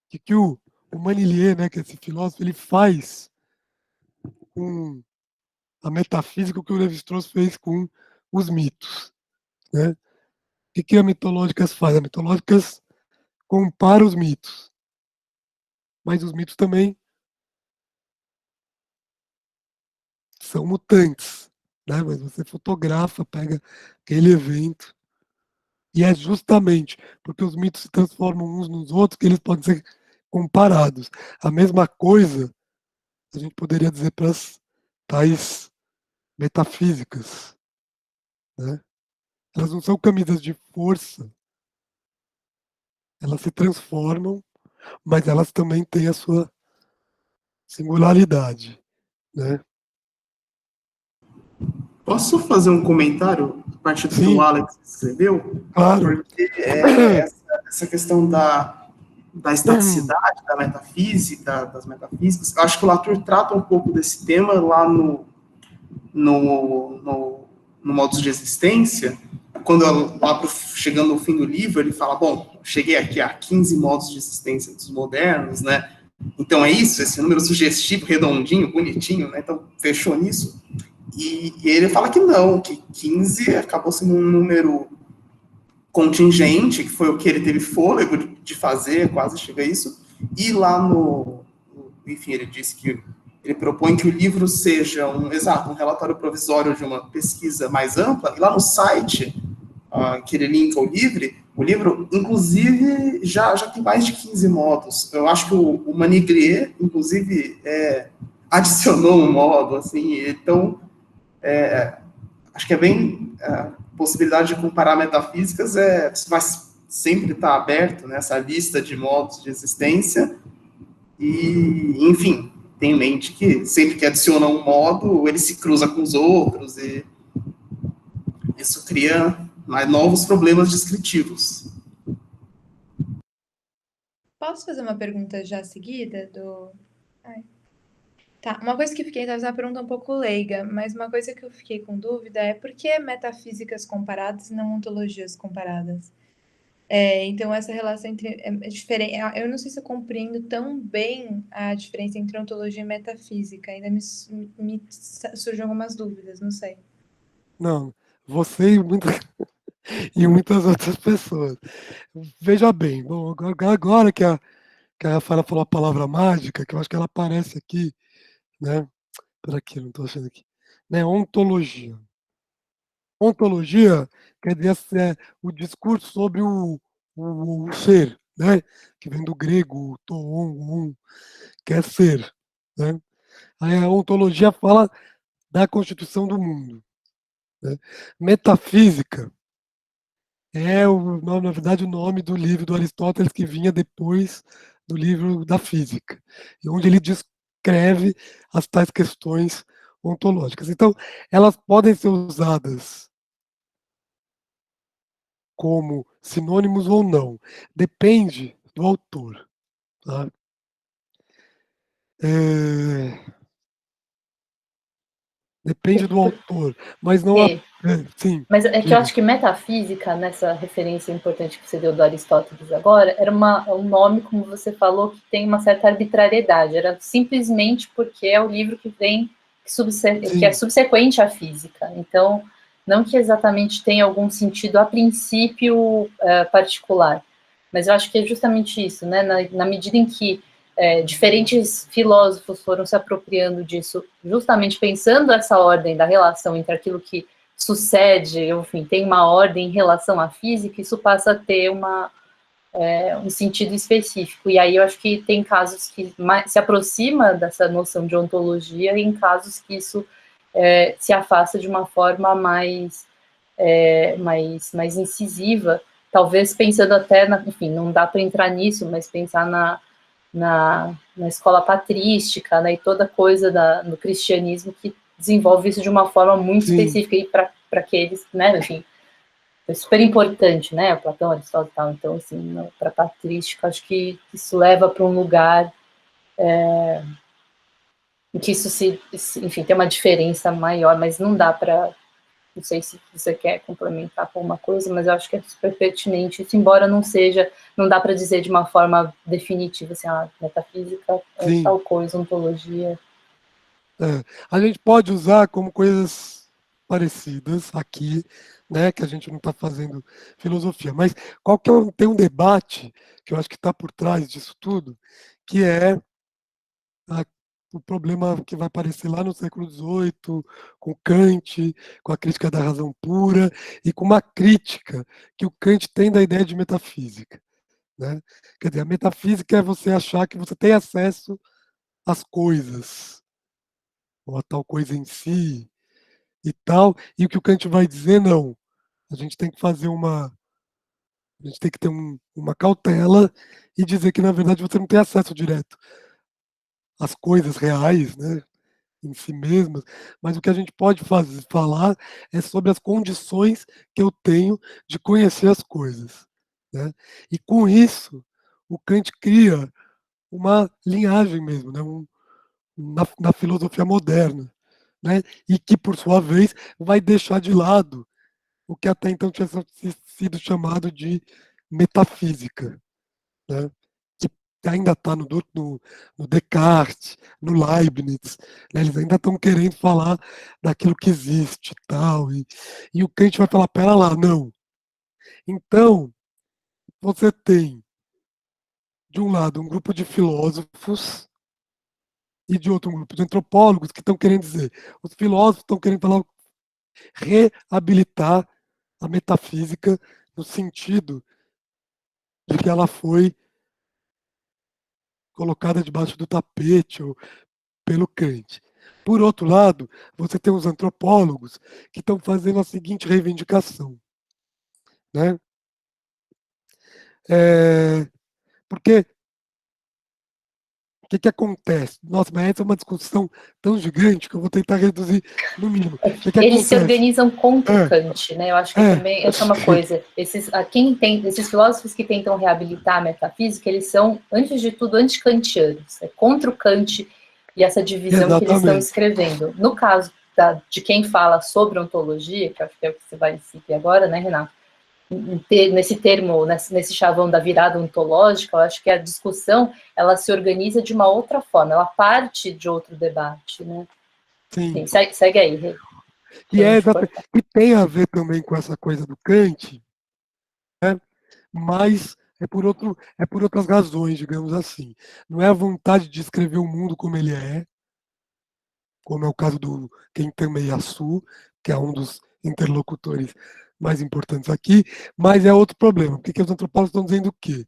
que o Manilier, né, que é esse filósofo, ele faz com a metafísica o que o Levi-Strauss fez com os mitos, né? O que a Mitológicas faz? A Mitológicas compara os mitos, mas os mitos também são mutantes, né? Mas você fotografa, pega aquele evento, e é justamente porque os mitos se transformam uns nos outros que eles podem ser comparados. A mesma coisa a gente poderia dizer para as tais metafísicas, né? Elas não são camisas de força, elas se transformam, mas elas também têm a sua singularidade, né? Posso fazer um comentário a partir do que o Sim, Alex escreveu? claro. Porque essa questão da estaticidade, da metafísica, das metafísicas, eu acho que o Latour trata um pouco desse tema lá no Modos de Existência, quando lá chegando ao fim do livro, ele fala, bom, cheguei aqui a 15 modos de existência dos modernos, né? Então é isso, esse número sugestivo, redondinho, bonitinho, né? Então fechou nisso. E ele fala que não, que 15 acabou sendo um número contingente, que foi o que ele teve fôlego de fazer, quase chega a isso. E lá enfim, ele disse que ele propõe que o livro seja um relatório provisório de uma pesquisa mais ampla, e lá no site que ele linka o livro, inclusive, já tem mais de 15 modos. Eu acho que o Manigrier, inclusive, adicionou um modo, assim, então, acho que é bem, a possibilidade de comparar metafísicas vai sempre estar aberto, né, essa lista de modos de existência, e, enfim, tem em mente que sempre que adiciona um modo, ele se cruza com os outros, e isso cria mais novos problemas descritivos. Posso fazer uma pergunta já seguida Tá, uma coisa que eu fiquei, talvez uma pergunta um pouco leiga, mas uma coisa que eu fiquei com dúvida é por que metafísicas comparadas e não ontologias comparadas? Então, essa relação entre é diferente. Eu não sei se eu compreendo tão bem a diferença entre ontologia e metafísica. Ainda me surgem algumas dúvidas, não sei. Não, você e muitas outras pessoas. Veja bem, bom, agora que a Rafaela falou a palavra mágica, que eu acho que ela aparece aqui, né? Por aqui, não estou achando aqui. Né? Ontologia. Ontologia quer dizer o discurso sobre o ser, né? Que vem do grego, toon, que é ser. Né? Aí a ontologia fala da constituição do mundo. Né? Metafísica na verdade, o nome do livro do Aristóteles que vinha depois do livro da física, e onde ele descreve as tais questões ontológicas. Então, elas podem ser usadas como sinônimos ou não, depende do autor. Tá? Depende do autor, mas não a. Sim, Mas é que eu diga. acho que metafísica, nessa referência importante que você deu do Aristóteles agora, era um nome, como você falou, que tem uma certa arbitrariedade. Era simplesmente porque é o livro que vem, que é subsequente à física. Então, não que exatamente tenha algum sentido a princípio particular, mas eu acho que é justamente isso, né? Na medida em que diferentes filósofos foram se apropriando disso, justamente pensando essa ordem da relação entre aquilo que sucede, enfim, tem uma ordem em relação à física, isso passa a ter um sentido específico. E aí eu acho que tem casos que se aproxima dessa noção de ontologia e em casos que isso se afasta de uma forma mais incisiva, talvez pensando até, enfim, não dá para entrar nisso, mas pensar na escola patrística, né, e toda coisa do cristianismo que desenvolve isso de uma forma muito Sim. específica e para aqueles, né, enfim, é super importante, né, Platão, Aristóteles e tal, então, assim, para patrística, acho que isso leva para um lugar em que isso enfim, tem uma diferença maior, mas não dá para, não sei se você quer complementar com uma coisa, mas eu acho que é super pertinente isso, embora não dá para dizer de uma forma definitiva, assim, metafísica é Sim. tal coisa, ontologia. A gente pode usar como coisas parecidas aqui, né, que a gente não está fazendo filosofia, mas tem um debate que eu acho que está por trás disso tudo, que é o problema que vai aparecer lá no século XVIII, com Kant, com a crítica da razão pura, e com uma crítica que o Kant tem da ideia de metafísica. Né? Quer dizer, a metafísica é você achar que você tem acesso às coisas, ou a tal coisa em si, e tal, e o que o Kant vai dizer, não. A gente tem que fazer a gente tem que ter uma cautela e dizer que, na verdade, você não tem acesso direto às coisas reais, né? Em si mesmas, mas o que a gente pode falar é sobre as condições que eu tenho de conhecer as coisas. Né? E com isso, o Kant cria uma linhagem mesmo, né? Na filosofia moderna, né? E que, por sua vez, vai deixar de lado o que até então tinha sido chamado de metafísica. Né? Que ainda está no Descartes, no Leibniz, né? Eles ainda estão querendo falar daquilo que existe e tal, e o Kant vai falar, pera lá, não. Então, você tem, de um lado, um grupo de filósofos e de outro um grupo de antropólogos que estão querendo dizer, os filósofos estão querendo falar, reabilitar a metafísica no sentido de que ela foi colocada debaixo do tapete ou pelo Kant. Por outro lado, você tem os antropólogos que estão fazendo a seguinte reivindicação. Né? Porque o que acontece? Nossa, mas essa é uma discussão tão gigante que eu vou tentar reduzir no mínimo. Que Eles se acontece? organizam contra Kant, né? Eu acho que também essa é uma coisa. Esses filósofos que tentam reabilitar a metafísica, eles são, antes de tudo, anti-kantianos. É contra o Kant e essa divisão Exatamente. que eles estão escrevendo. No caso de quem fala sobre ontologia, que acho que é o que você vai seguir agora, né, Renato? Nesse termo, nesse chavão da virada ontológica, eu acho que a discussão ela se organiza de uma outra forma, ela parte de outro debate, né? Sim. Segue aí, Rê. E tem a ver também com essa coisa do Kant, né? Mas é por outras razões, digamos assim. Não é a vontade de escrever o mundo como ele é, como é o caso do Kentaro Yasu, que é um dos interlocutores mais importantes aqui, mas é outro problema. Porque os antropólogos estão dizendo o quê?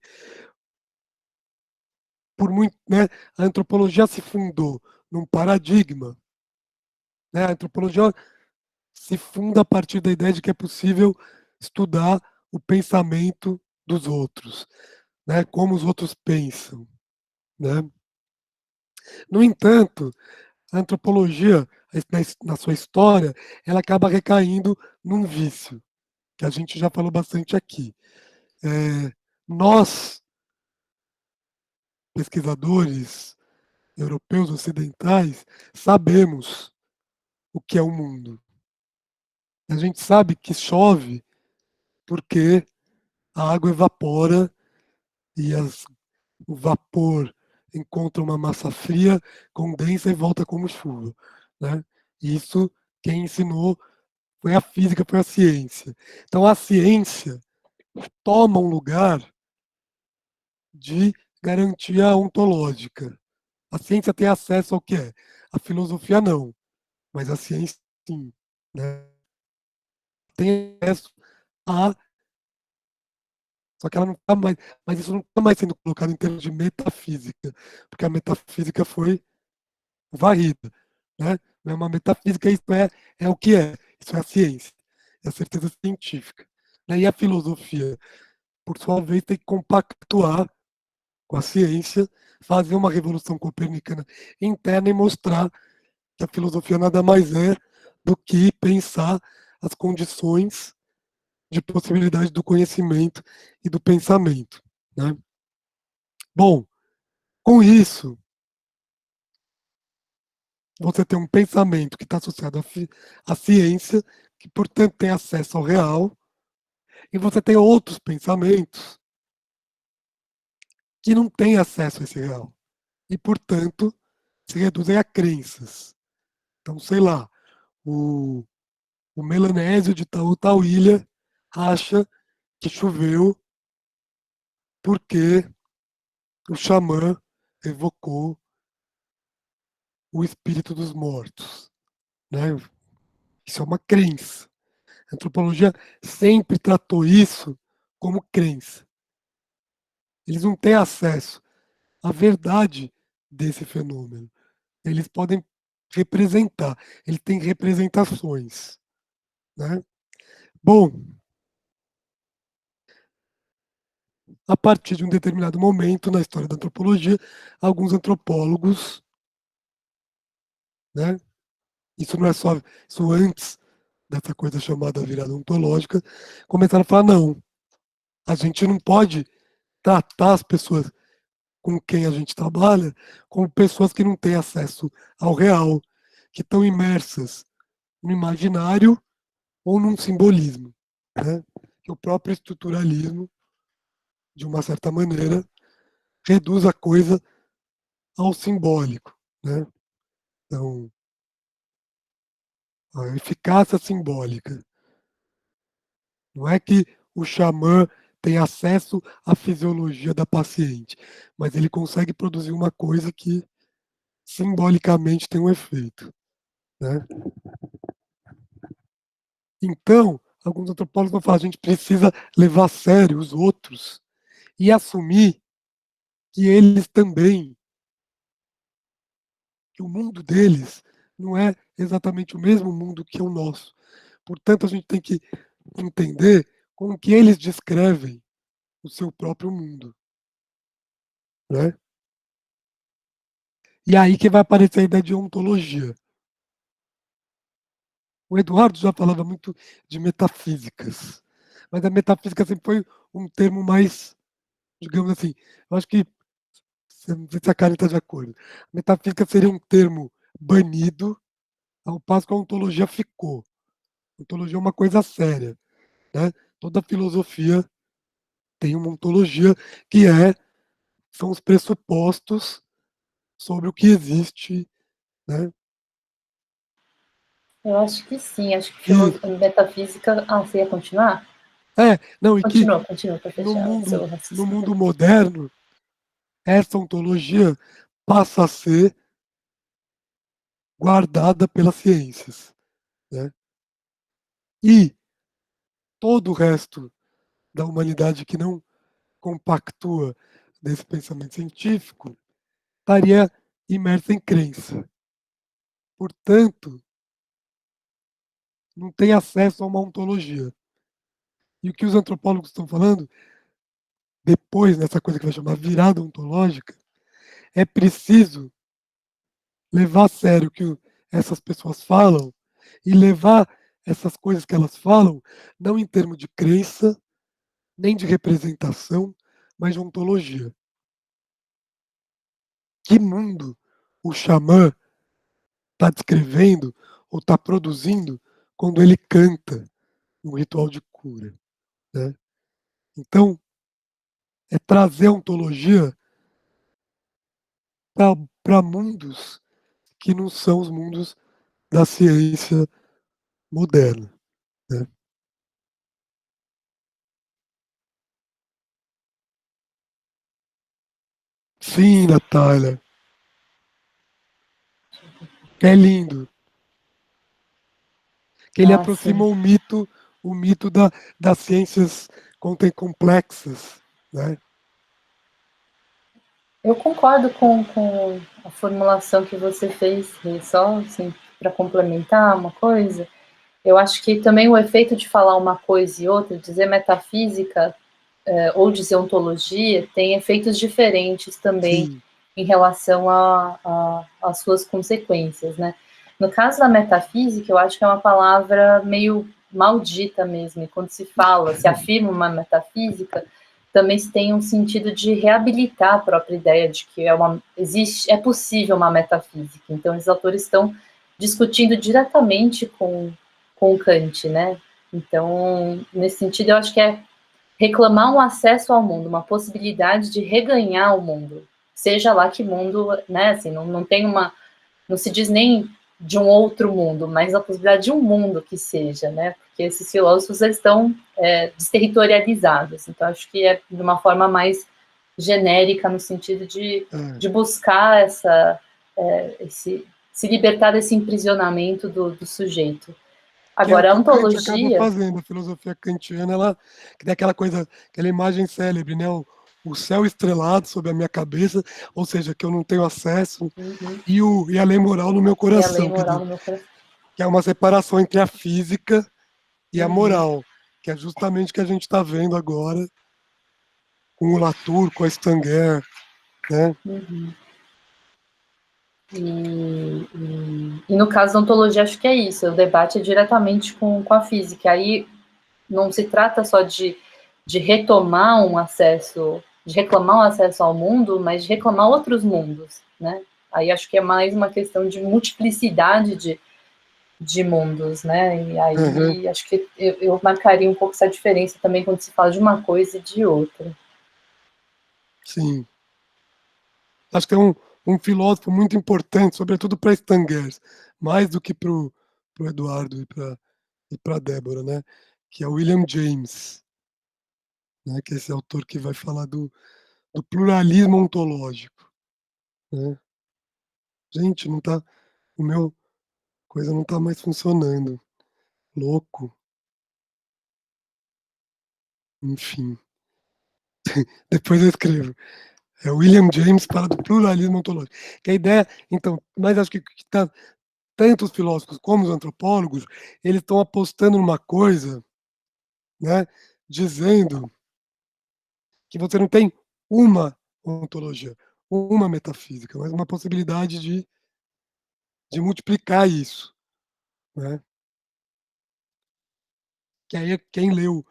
Por muito, né, a antropologia se fundou num paradigma. Né, a antropologia se funda a partir da ideia de que é possível estudar o pensamento dos outros, né, como os outros pensam. Né? No entanto, a antropologia, na sua história, ela acaba recaindo num vício, que a gente já falou bastante aqui. Nós, pesquisadores europeus ocidentais, sabemos o que é o mundo. A gente sabe que chove porque a água evapora e o vapor encontra uma massa fria, condensa e volta como chuva. Né? Isso quem ensinou foi a física, foi a ciência. Então a ciência toma um lugar de garantia ontológica. A ciência tem acesso ao que é. A filosofia não, mas a ciência sim. Né? tem acesso a. Só que ela não está mais. Mas isso não está mais sendo colocado em termos de metafísica, porque a metafísica foi varrida. Né? Não é uma metafísica, isso é o que é. Isso é a ciência, é a certeza científica. Né? E a filosofia, por sua vez, tem que compactuar com a ciência, fazer uma revolução copernicana interna e mostrar que a filosofia nada mais é do que pensar as condições de possibilidade do conhecimento e do pensamento. Né? Bom, com isso, você tem um pensamento que está associado à ciência, que, portanto, tem acesso ao real, e você tem outros pensamentos que não têm acesso a esse real, e, portanto, se reduzem a crenças. Então, sei lá, o Melanésio de Tauília acha que choveu porque o xamã evocou o espírito dos mortos. Né? Isso é uma crença. A antropologia sempre tratou isso como crença. Eles não têm acesso à verdade desse fenômeno. Eles podem representar, ele tem representações. Né? Bom, a partir de um determinado momento na história da antropologia, alguns antropólogos, né, isso não é só isso antes dessa coisa chamada virada ontológica, começaram a falar, não, a gente não pode tratar as pessoas com quem a gente trabalha como pessoas que não têm acesso ao real, que estão imersas no imaginário ou num simbolismo. Né? Que o próprio estruturalismo, de uma certa maneira, reduz a coisa ao simbólico. Né? Então, a eficácia simbólica. Não é que o xamã tem acesso à fisiologia da paciente, mas ele consegue produzir uma coisa que simbolicamente tem um efeito. Né? Então, alguns antropólogos vão falar, a gente precisa levar a sério os outros e assumir que eles também, que o mundo deles não é exatamente o mesmo mundo que o nosso. Portanto, a gente tem que entender como que eles descrevem o seu próprio mundo. Né? E aí que vai aparecer a ideia de ontologia. O Eduardo já falava muito de metafísicas, mas a metafísica sempre foi um termo mais, digamos assim, eu acho que, não sei se a Karen está de acordo, metafísica seria um termo banido, ao passo que a ontologia ficou. A ontologia é uma coisa séria. Né? Toda filosofia tem uma ontologia que são os pressupostos sobre o que existe. Né? Eu acho que sim, acho que E, metafísica. Ah, você ia continuar? não, e que Continua para no fechar o seu no raciocínio. mundo moderno, essa ontologia passa a ser guardada pelas ciências. Né? E todo o resto da humanidade que não compactua desse pensamento científico estaria imersa em crença. Portanto, não tem acesso a uma ontologia. E o que os antropólogos estão falando, depois dessa coisa que vai chamar virada ontológica, é preciso levar a sério o que essas pessoas falam e levar essas coisas que elas falam não em termos de crença, nem de representação, mas de ontologia. Que mundo o xamã está descrevendo ou está produzindo quando ele canta um ritual de cura? Né? Então, é trazer a ontologia para mundos que não são os mundos da ciência moderna. Né? Sim, Natália. É lindo. Que ele Ah, aproxima sim. o mito o mito das ciências complexas, né? Eu concordo com a formulação que você fez, e só assim, para complementar uma coisa, eu acho que também o efeito de falar uma coisa e outra, dizer metafísica ou dizer ontologia, tem efeitos diferentes também Sim. em relação às suas consequências, né? No caso da metafísica, eu acho que é uma palavra meio maldita mesmo, e quando se fala, se afirma uma metafísica, também se tem um sentido de reabilitar a própria ideia de que é possível uma metafísica. Então, os autores estão discutindo diretamente com Kant, né? Então, nesse sentido, eu acho que é reclamar um acesso ao mundo, uma possibilidade de reganhar o mundo, seja lá que mundo, né? Assim, não tem não se diz nem de um outro mundo, mas a possibilidade de um mundo que seja, né? Porque esses filósofos eles estão desterritorializados, então acho que é de uma forma mais genérica no sentido de buscar se libertar desse emprisionamento do sujeito. Que é o Agora, a que o Kant acaba ontologia. fazendo, a filosofia kantiana, ela que tem aquela coisa, aquela imagem célebre, né? O céu estrelado sobre a minha cabeça, ou seja, que eu não tenho acesso, Uhum. e a lei moral no meu E a lei coração, quer moral dizer, no meu coração. que é uma separação entre a física e a Uhum. moral, que é justamente o que a gente está vendo agora com o Latour, com a Stanger, né? Uhum. E no caso da ontologia, acho que é isso, o debate é diretamente com a física. Aí não se trata só de retomar um acesso, de reclamar um acesso ao mundo, mas de reclamar outros mundos, né? Aí acho que é mais uma questão de multiplicidade de mundos, né? E Uhum, aí acho que eu marcaria um pouco essa diferença também quando se fala de uma coisa e de outra. sim. Acho que é um filósofo muito importante, sobretudo para Stangers, mais do que para o Eduardo e para Débora, né? Que é o William James, né? Que é esse autor que vai falar do pluralismo ontológico, né? Gente, não tá, o meu coisa não tá mais funcionando, louco, enfim. Depois eu escrevo. É o William James fala do pluralismo ontológico. Que a ideia, então, mas acho que tá, tanto os filósofos como os antropólogos, eles estão apostando numa coisa, né, dizendo que você não tem uma ontologia, uma metafísica, mas uma possibilidade de multiplicar isso, né? Que aí quem leu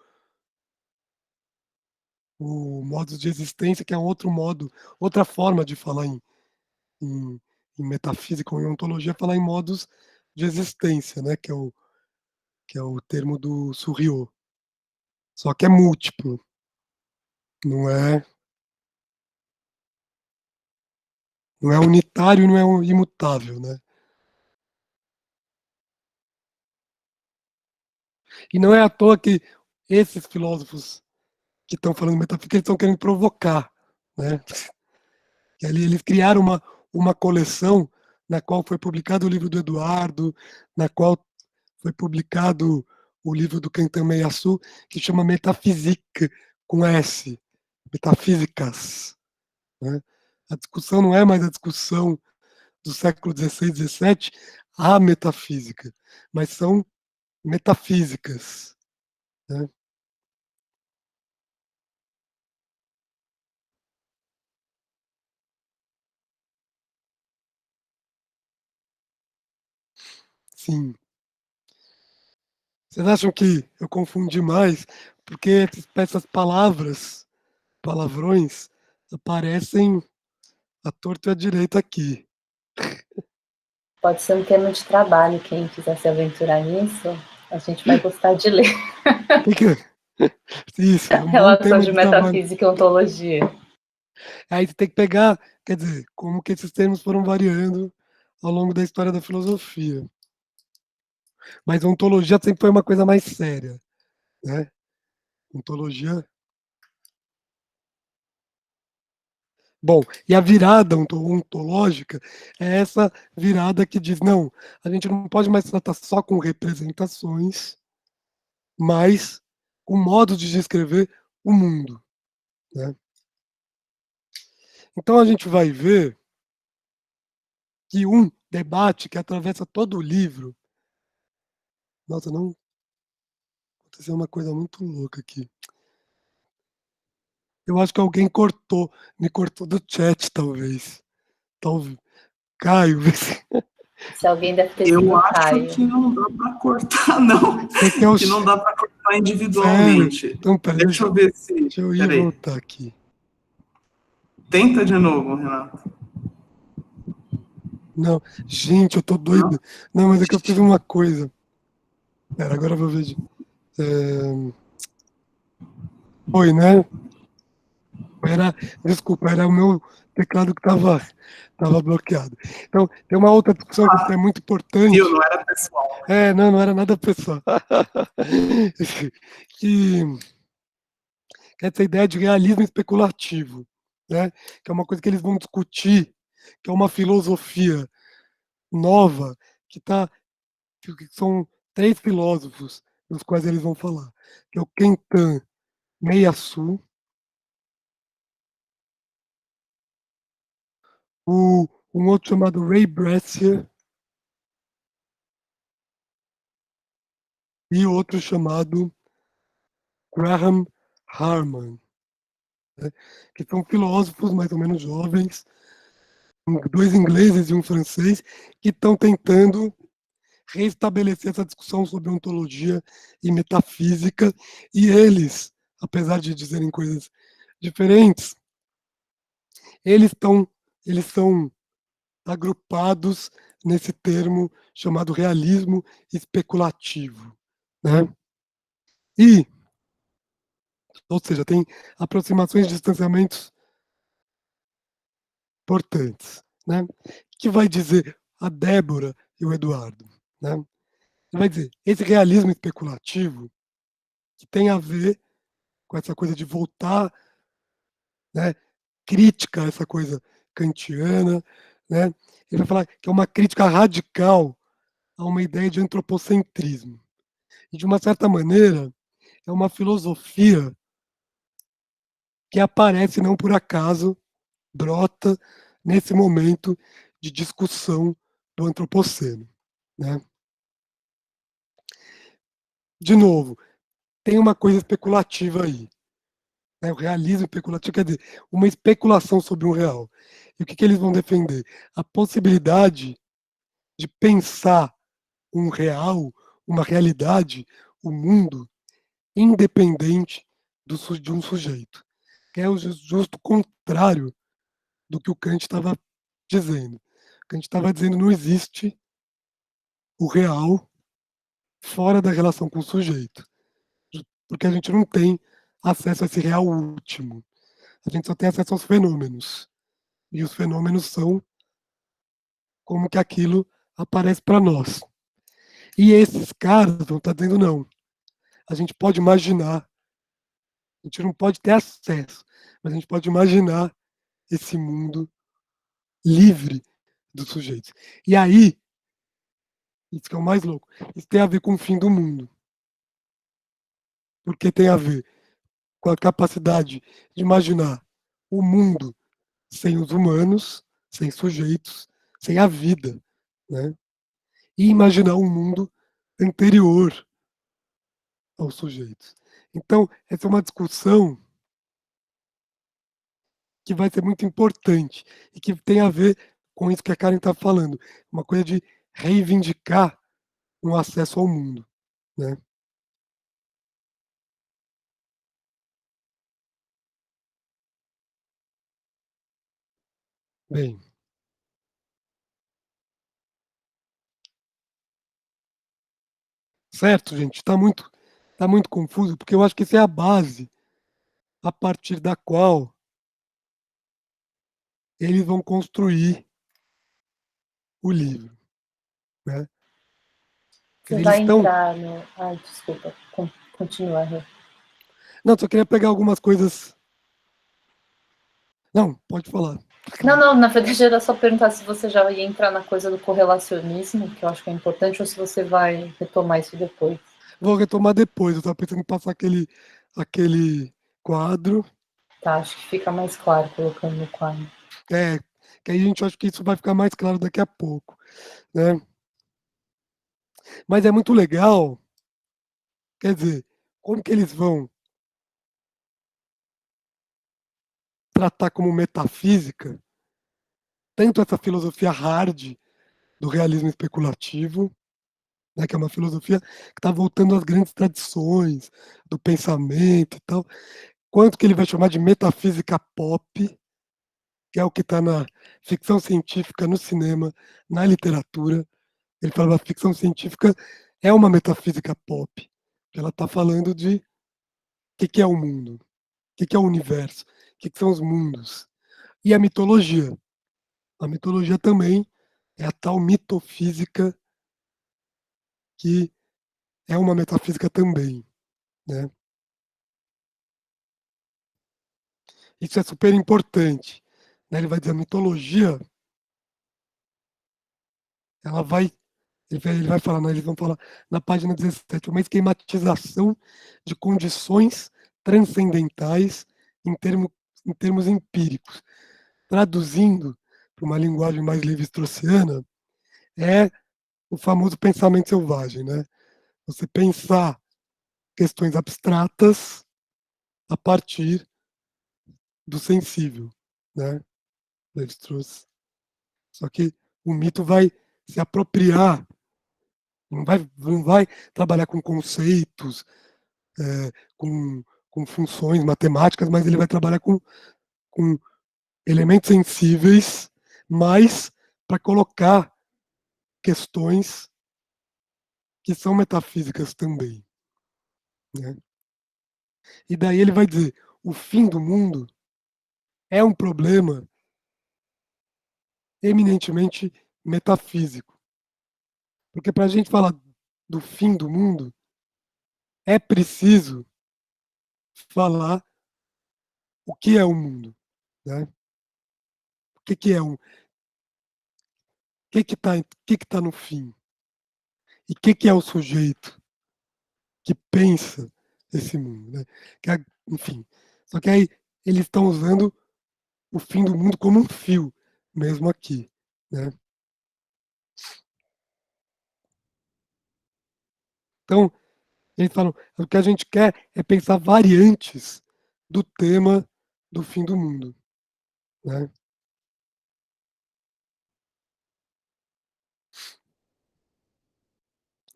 o Modos de Existência, que é um outro modo, outra forma de falar em, em metafísica ou em ontologia, é falar em modos de existência, né? Que é o termo do Surriot. Só que é múltiplo, não é unitário, não é imutável, né? E não é à toa que esses filósofos que estão falando metafísica, eles estão querendo provocar, né? E ali eles criaram uma coleção na qual foi publicado o livro do Eduardo, na qual foi publicado o livro do Kentan Meyasu, que chama Metaphysique, com S, Metafísicas, né? A discussão não é mais a discussão do século XVI, XVII, a metafísica, mas são metafísicas, né? Sim. Vocês acham que eu confundi mais? Porque essas palavras, palavrões, aparecem à torta e à direita aqui. Pode ser um tema de trabalho, quem quiser se aventurar nisso, a gente vai gostar de ler. Tem que... Isso, é um bom Relação tema de de trabalho. metafísica e ontologia. Aí você tem que pegar, quer dizer, como que esses termos foram variando ao longo da história da filosofia. Mas a ontologia sempre foi uma coisa mais séria, né? Ontologia. Bom, e a virada ontológica é essa virada que diz, não, a gente não pode mais tratar só com representações, mas o modo de descrever o mundo, né? Então a gente vai ver que um debate que atravessa todo o livro. Nossa, não aconteceu uma coisa muito louca aqui. Eu acho que alguém me cortou do chat, talvez. Talvez. Caio, Se alguém deve ter sido Eu o acho Caio. que não dá para cortar, não. você quer o Que não dá para cortar sério? individualmente. Então, peraí, Deixa eu ver se. deixa eu ir e Peraí. voltar aqui. Tenta de novo, Renato. Não, gente, eu tô doido. Não, mas é que eu fiz uma coisa. Pera, agora eu vou ver. Foi, né? Desculpa, era o meu teclado que estava bloqueado. Então, tem uma outra discussão que é muito importante. Viu? Não era pessoal. Não era nada pessoal. que essa ideia de realismo especulativo, né? Que é uma coisa que eles vão discutir, que é uma filosofia nova, que são 3 filósofos dos quais eles vão falar, que é o Kenten Meiasu, um outro chamado Ray Brescia e outro chamado Graham Harman, né? Que são filósofos mais ou menos jovens, 2 ingleses e um francês, que estão tentando restabelecer essa discussão sobre ontologia e metafísica, e eles, apesar de dizerem coisas diferentes, eles são agrupados nesse termo chamado realismo especulativo, né? E, ou seja, tem aproximações e distanciamentos importantes, né? Que vai dizer a Débora e o Eduardo, né? Vai dizer, esse realismo especulativo que tem a ver com essa coisa de voltar, né, crítica a essa coisa kantiana, né? Ele vai falar que é uma crítica radical a uma ideia de antropocentrismo. E, de uma certa maneira, é uma filosofia que aparece não por acaso, brota nesse momento de discussão do antropoceno, né? De novo, tem uma coisa especulativa aí, né? O realismo especulativo quer dizer uma especulação sobre um real. E o que eles vão defender? A possibilidade de pensar um real, uma realidade, o mundo, independente de um sujeito, que é o justo contrário do que o Kant estava dizendo. O Kant estava dizendo não existe o real fora da relação com o sujeito, porque a gente não tem acesso a esse real último. A gente só tem acesso aos fenômenos. E os fenômenos são como que aquilo aparece para nós. E esses caras vão estar dizendo não. A gente pode imaginar, a gente não pode ter acesso, mas a gente pode imaginar esse mundo livre dos sujeitos. E aí, isso que é o mais louco, isso tem a ver com o fim do mundo. Porque tem a ver com a capacidade de imaginar o mundo sem os humanos, sem sujeitos, sem a vida, né? E imaginar um mundo anterior aos sujeitos. Então, essa é uma discussão que vai ser muito importante e que tem a ver com isso que a Karen está falando, uma coisa de reivindicar um acesso ao mundo, né? Bem, certo, gente? Tá muito confuso, porque eu acho que essa é a base a partir da qual eles vão construir o livro, né? Você Eles vai estão... entrar no. Ai, desculpa. Continua, Rê. Não, só queria pegar algumas coisas. Não, pode falar. Não, na verdade era só perguntar se você já ia entrar na coisa do correlacionismo, que eu acho que é importante, ou se você vai retomar isso depois. Vou retomar depois. Eu estava pensando em passar aquele quadro. Tá, acho que fica mais claro colocando no quadro. Que aí a gente acha que isso vai ficar mais claro daqui a pouco, né? Mas é muito legal, quer dizer, como que eles vão tratar como metafísica tanto essa filosofia hard do realismo especulativo, né, que é uma filosofia que está voltando às grandes tradições do pensamento e tal, quanto que ele vai chamar de metafísica pop, que é o que está na ficção científica, no cinema, na literatura. Ele fala que a ficção científica é uma metafísica pop, que ela está falando de o que é o mundo, o que é o universo, o que são os mundos. E a mitologia. A mitologia também é a tal mitofísica que é uma metafísica também, né? Isso é super importante, né? Ele vai dizer a mitologia, ela vai, ele vai falar, né? Eles vão falar na página 17, uma esquematização de condições transcendentais em, em termos empíricos. Traduzindo para uma linguagem mais levi-straussiana, é o famoso pensamento selvagem, né? Você pensar questões abstratas a partir do sensível, né? Levi-Strauss. Só que o mito vai se apropriar, não vai trabalhar com conceitos, com funções matemáticas, mas ele vai trabalhar com elementos sensíveis, mas para colocar questões que são metafísicas também, né? E daí ele vai dizer, o fim do mundo é um problema eminentemente metafísico. Porque para a gente falar do fim do mundo, é preciso falar o que é o mundo, né? O que é o que está no fim? E o que é o sujeito que pensa esse mundo, né? Enfim, só que aí eles estão usando o fim do mundo como um fio, mesmo aqui, né? Então, eles falam, o que a gente quer é pensar variantes do tema do fim do mundo, né?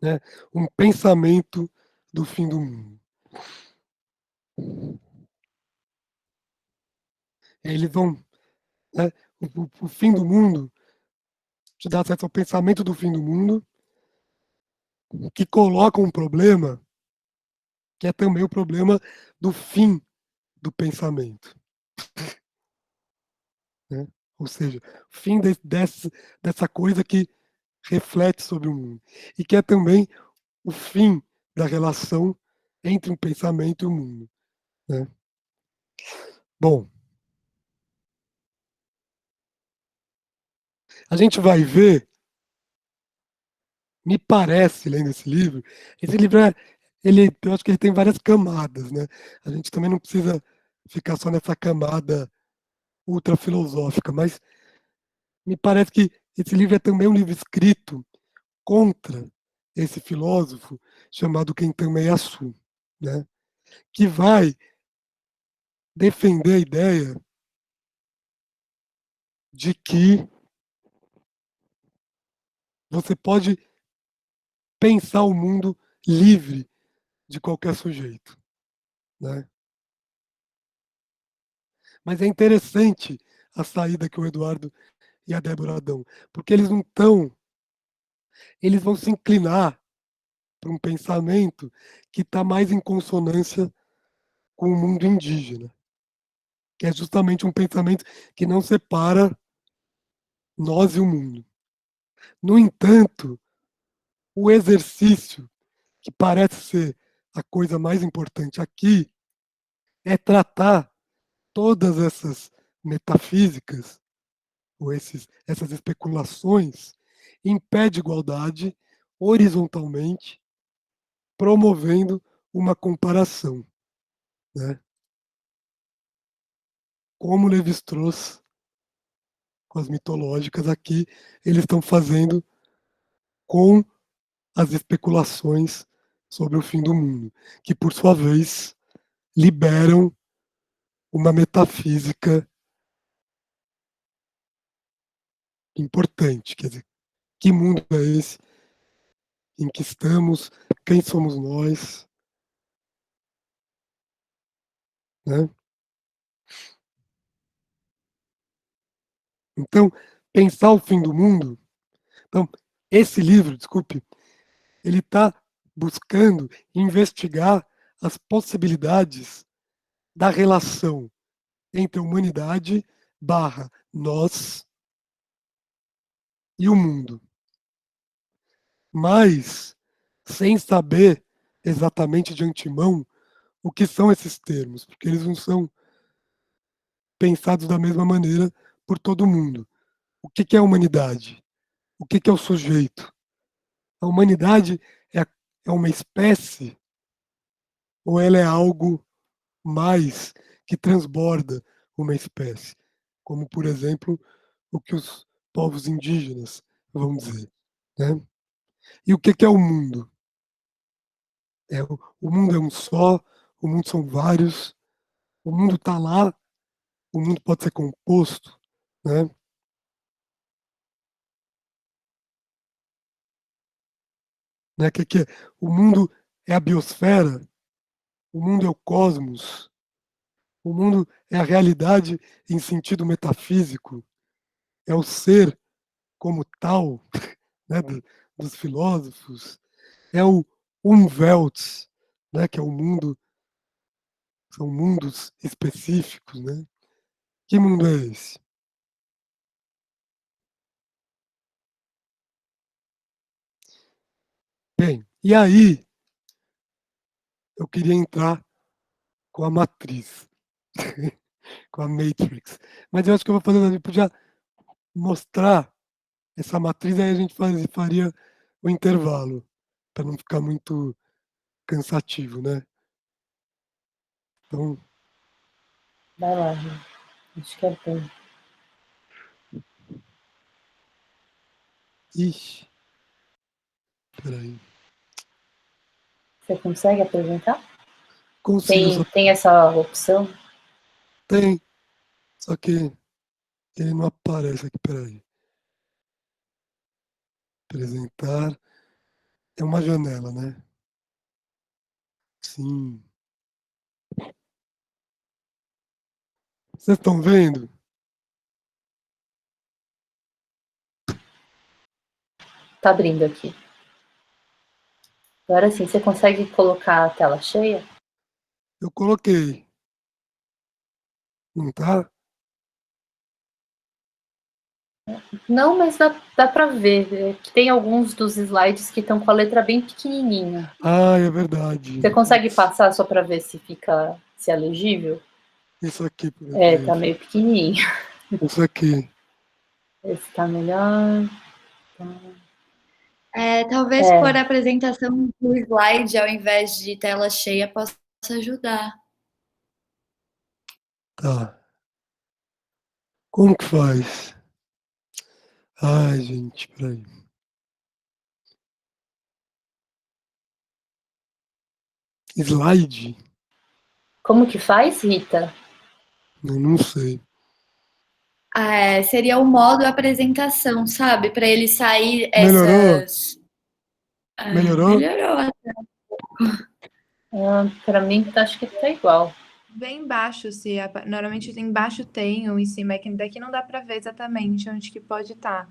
Né? Um pensamento do fim do mundo. Eles vão, né? O fim do mundo te dá acesso ao pensamento do fim do mundo, que coloca um problema que é também o problema do fim do pensamento, né? Ou seja, o fim dessa coisa que reflete sobre o mundo e que é também o fim da relação entre um pensamento e o mundo, né? Bom, a gente vai ver, me parece, lendo esse livro eu acho que ele tem várias camadas, né? A gente também não precisa ficar só nessa camada ultra filosófica, mas me parece que esse livro é também um livro escrito contra esse filósofo chamado Kentaro Yasu, né? Que vai defender a ideia de que você pode pensar o mundo livre de qualquer sujeito, né? Mas é interessante a saída que o Eduardo e a Débora dão, porque eles não estão, eles vão se inclinar para um pensamento que está mais em consonância com o mundo indígena, que é justamente um pensamento que não separa nós e o mundo. No entanto, o exercício, que parece ser a coisa mais importante aqui, é tratar todas essas metafísicas, ou essas especulações, em pé de igualdade, horizontalmente, promovendo uma comparação, né? Como Lévi-Strauss, com as mitológicas aqui, eles estão fazendo com as especulações sobre o fim do mundo, que por sua vez liberam uma metafísica importante, quer dizer, que mundo é esse em que estamos, quem somos nós, né? Então, pensar o fim do mundo, então, esse livro, desculpe, ele está buscando investigar as possibilidades da relação entre a humanidade barra nós e o mundo, mas sem saber exatamente de antemão o que são esses termos, porque eles não são pensados da mesma maneira por todo mundo. O que é a humanidade? O que é o sujeito? A humanidade é uma espécie ou ela é algo mais que transborda uma espécie? Como, por exemplo, o que os povos indígenas vão dizer, né? E o que é o mundo? O mundo é um só, o mundo são vários, o mundo está lá, o mundo pode ser composto, né? Que é? O mundo é a biosfera, o mundo é o cosmos, o mundo é a realidade em sentido metafísico, é o ser como tal, né, dos filósofos, é o Umwelt, né, que é o mundo, são mundos específicos, né? Que mundo é esse? Bem, e aí eu queria entrar com a matriz, com a Matrix, mas eu acho que eu vou fazer, eu podia mostrar essa matriz, aí a gente faria o intervalo, para não ficar muito cansativo, né? Então, Vai lá, gente. Acho que é bom. ixi, peraí. Você consegue apresentar? Consigo, só Tem essa opção? tem, só que ele não aparece aqui, peraí. Apresentar, é uma janela, né? Sim. Vocês estão vendo? Tá abrindo aqui. Agora sim, você consegue colocar a tela cheia? Eu coloquei. Não tá? Não, mas dá para ver. Tem alguns dos slides que estão com a letra bem pequenininha. Ah, é verdade. Você consegue passar só para ver se é legível? Isso aqui, por É, tá exemplo. meio pequenininho. Isso aqui. Esse tá melhor. Talvez por apresentação do slide ao invés de tela cheia possa ajudar. Tá. Como que faz? Ai, gente, peraí. Slide? Como que faz, Rita? Eu não sei. Seria o modo apresentação, sabe? Para ele sair Melhorou? essas. Melhorou? Melhorou. Para mim, acho que tá igual. Bem baixo, normalmente embaixo tem, ou em cima, é que daqui não dá para ver exatamente onde que pode estar.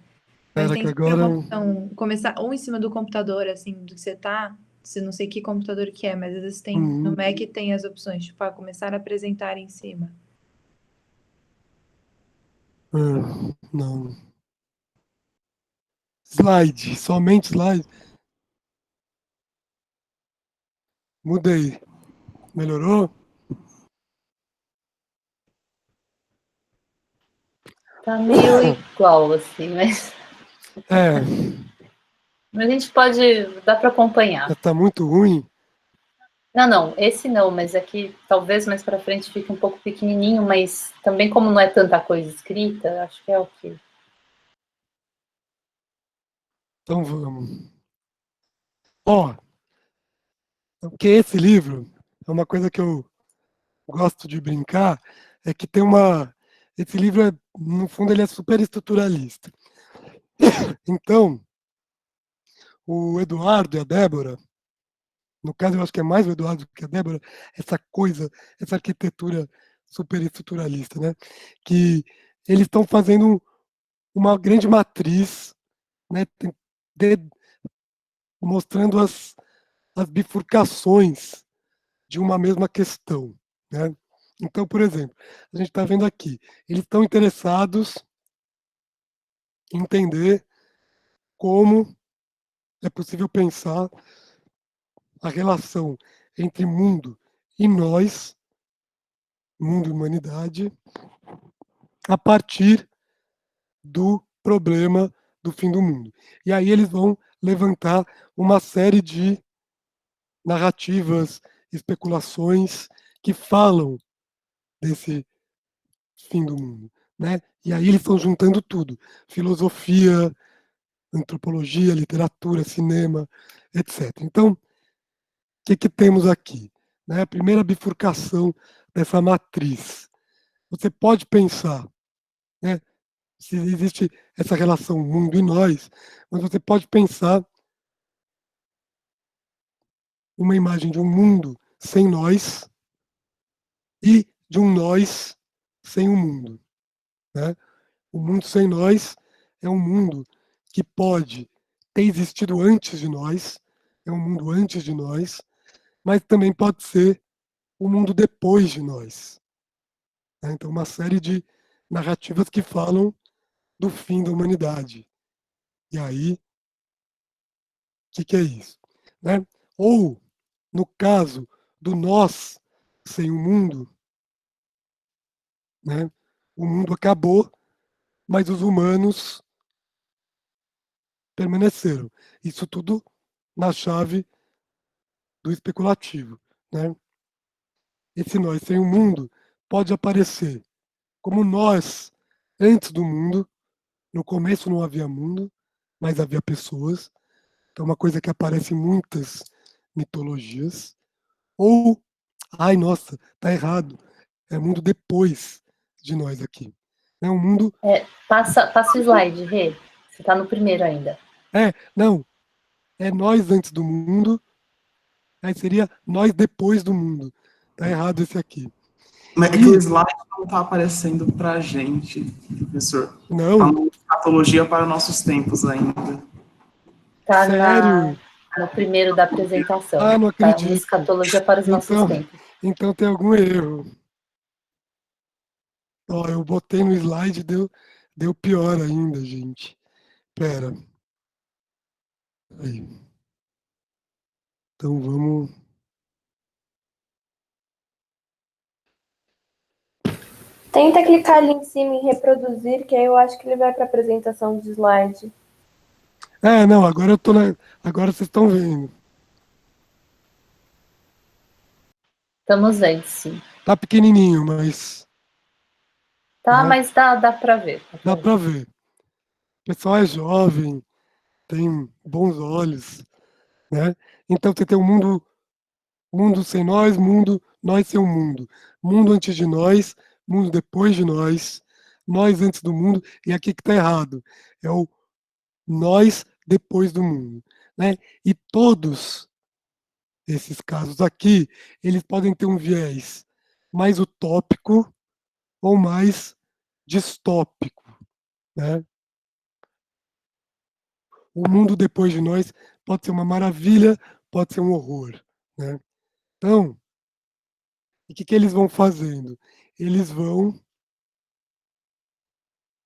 Mas Espera tem que sempre agora. uma opção, começar ou em cima do computador, assim, do que você tá, se não sei que computador que é, mas às vezes tem, no Mac tem as opções, tipo, começar a apresentar em cima. Não. Slide, somente slide. Mudei. Melhorou? Tá meio igual, assim, mas É, a gente pode. Dá para acompanhar. tá muito ruim. Não, esse não, mas aqui talvez mais para frente fique um pouco pequenininho, mas também como não é tanta coisa escrita, acho que é o que. Então vamos. Ó, porque esse livro é uma coisa que eu gosto de brincar, é que tem uma. Esse livro, no fundo, ele é super estruturalista. Então, o Eduardo e a Débora, no caso, eu acho que é mais o Eduardo que a Débora, essa coisa, essa arquitetura super estruturalista, né? Que eles estão fazendo uma grande matriz, né? de- mostrando as bifurcações de uma mesma questão, né? Então, por exemplo, a gente está vendo aqui, eles estão interessados em entender como é possível pensar a relação entre mundo e nós, mundo e humanidade, a partir do problema do fim do mundo. E aí eles vão levantar uma série de narrativas, especulações que falam desse fim do mundo, né? E aí eles estão juntando tudo: filosofia, antropologia, literatura, cinema, etc. Então, o que temos aqui? Né? A primeira bifurcação dessa matriz. Você pode pensar, né, se existe essa relação mundo e nós, mas você pode pensar uma imagem de um mundo sem nós e de um nós sem o mundo. Né? O mundo sem nós é um mundo que pode ter existido antes de nós, é um mundo antes de nós, mas também pode ser o mundo depois de nós. Né? Então, uma série de narrativas que falam do fim da humanidade. E aí, o que é isso? Né? Ou, no caso do nós sem o né? O mundo acabou, mas os humanos permaneceram. Isso tudo na chave do especulativo. Né? Esse nós sem o mundo pode aparecer como nós antes do mundo. No começo não havia mundo, mas havia pessoas. Então, é uma coisa que aparece em muitas mitologias. Ou, ai, nossa, tá errado. É o mundo depois de nós aqui. É um mundo. Passa o slide, Rê. Você está no primeiro ainda. Não. É nós antes do mundo. Aí seria nós depois do mundo. Tá errado esse aqui. Mas é que o slide não está aparecendo para a gente, professor. Está Não, no Escatologia para nossos tempos ainda. Está sério. no primeiro da apresentação. Ah, não Está uma acredito. escatologia para os nossos Então, tempos. então tem algum erro. Ó, eu botei no slide e deu pior ainda, gente. Pera. Aí. Então vamos. Tenta clicar ali em cima em reproduzir, que aí eu acho que ele vai para a apresentação de slide. Não, agora eu tô na. Agora vocês estão vendo. Estamos vendo, sim. Tá pequenininho, mas. Tá, Né, mas dá para ver. dá pra ver. O pessoal é jovem, tem bons olhos, né? Então você tem um mundo sem nós, nós sem o mundo. Mundo antes de mundo depois de nós antes do mundo, e aqui que está errado. É o nós depois do mundo. Né? E todos esses casos aqui, eles podem ter um viés mais utópico ou mais distópico. Né? O mundo depois de nós pode ser uma maravilha, pode ser um horror. Né? Então, o que eles vão fazendo? Eles vão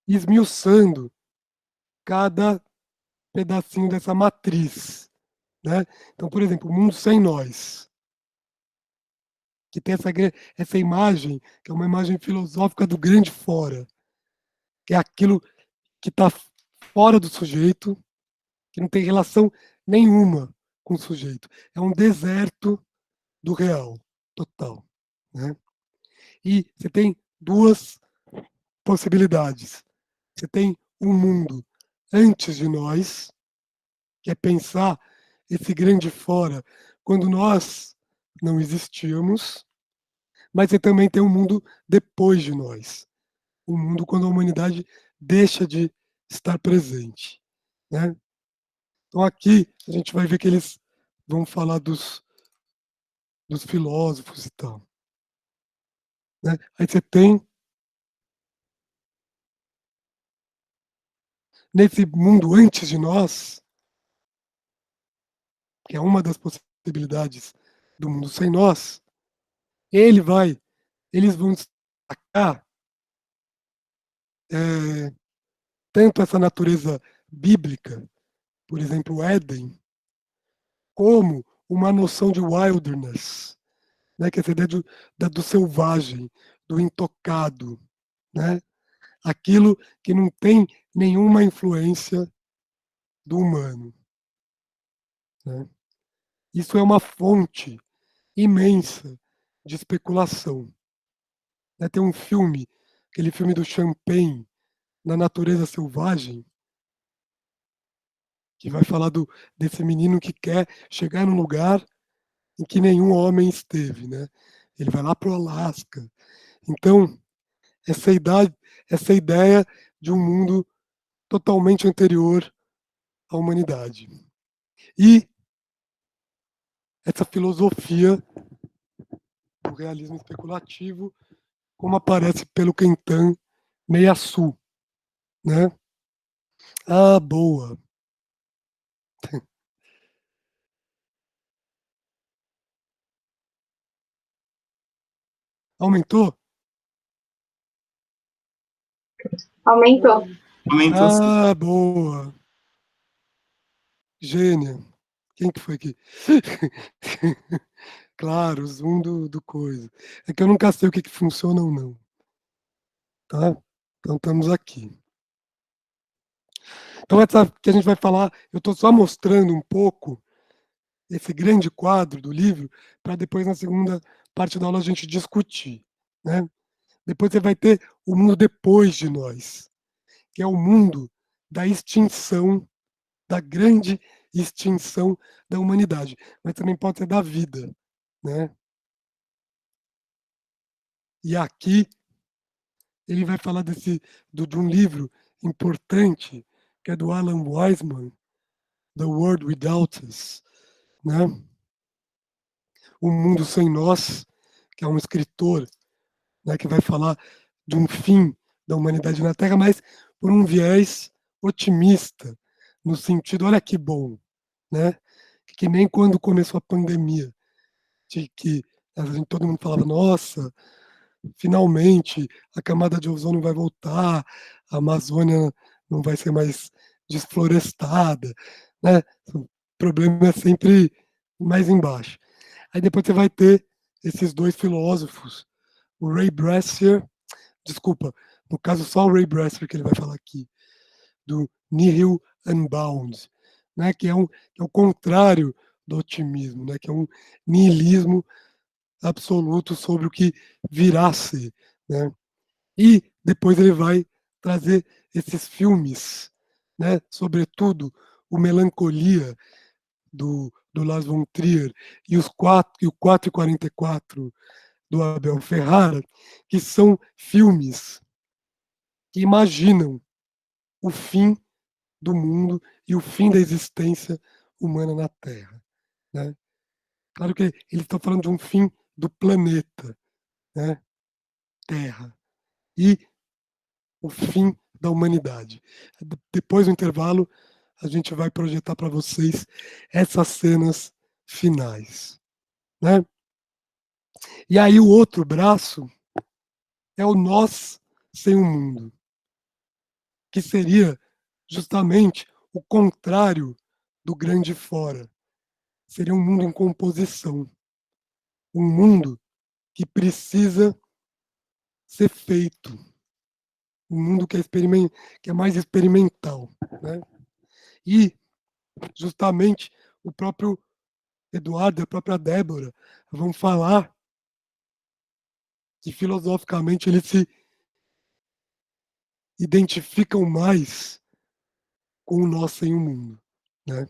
esmiuçando cada pedacinho dessa matriz. Né? Então, por exemplo, o mundo sem nós, que tem essa imagem, que é uma imagem filosófica do grande fora, que é aquilo que está fora do sujeito, que não tem relação nenhuma com o sujeito. É um deserto do real total, né? E você tem duas possibilidades. Você tem um mundo antes de nós, que é pensar esse grande fora quando nós não existíamos, mas você também tem um mundo depois de nós, um mundo quando a humanidade deixa de estar presente, né? Então aqui a gente vai ver que eles vão falar dos filósofos e tal, né? Aí você tem nesse mundo antes de nós, que é uma das possibilidades do mundo sem nós, eles vão destacar tanto essa natureza bíblica, por exemplo, o Éden, como uma noção de wilderness, né, que é essa ideia do selvagem, do intocado, né? Aquilo que não tem nenhuma influência do humano, né? Isso é uma fonte imensa de especulação, né? Tem um filme, aquele filme do Champagne, Na Natureza Selvagem, que vai falar desse menino que quer chegar num lugar em que nenhum homem esteve, né? Ele vai lá para o Alasca. Então, essa ideia de um mundo totalmente anterior à humanidade. E essa filosofia do realismo especulativo, como aparece pelo Quentin Meillassoux, né? Ah, boa. Aumentou? Aumentou. Aumentou sim. Ah, boa. Gênia. Quem que foi aqui? Claro, o zoom do coisa. É que eu nunca sei o que funciona ou não. Tá? Então estamos aqui. Então essa que a gente vai falar, eu estou só mostrando um pouco esse grande quadro do livro, para depois na segunda parte da aula a gente discutir, né? Depois você vai ter o mundo depois de nós, que é o mundo da extinção, da grande extinção da humanidade, mas também pode ser da vida, né? E aqui ele vai falar de um livro importante, que é do Alan Weisman, The World Without Us, né? O Mundo Sem Nós, que é um escritor, né, que vai falar de um fim da humanidade na Terra, mas por um viés otimista, no sentido, olha que bom, né? Que nem quando começou a pandemia, de que todo mundo falava, nossa, finalmente a camada de ozônio vai voltar, a Amazônia não vai ser mais desflorestada, né? O problema é sempre mais embaixo. Aí depois você vai ter esses dois filósofos, o Ray Bresser, desculpa, no caso só o Ray Bresser que ele vai falar aqui, do Nihil Unbound, né? Que é o contrário do otimismo, né? Que é um niilismo absoluto sobre o que virá a ser, né? E depois ele vai trazer esses filmes, né? Sobretudo o Melancolia do Lars von Trier e o 4:44 do Abel Ferrara, que são filmes que imaginam o fim do mundo e o fim da existência humana na Terra, né? Claro que eles estão falando de um fim do planeta, né? Terra, e o fim da humanidade. Depois do intervalo, a gente vai projetar para vocês essas cenas finais, né? E aí o outro braço é o nós sem o mundo, que seria justamente o contrário do grande fora. Seria um mundo em composição, um mundo que precisa ser feito, um mundo que é mais experimental, né? E justamente o próprio Eduardo e a própria Débora vão falar que filosoficamente eles se identificam mais com o nós sem o mundo, né?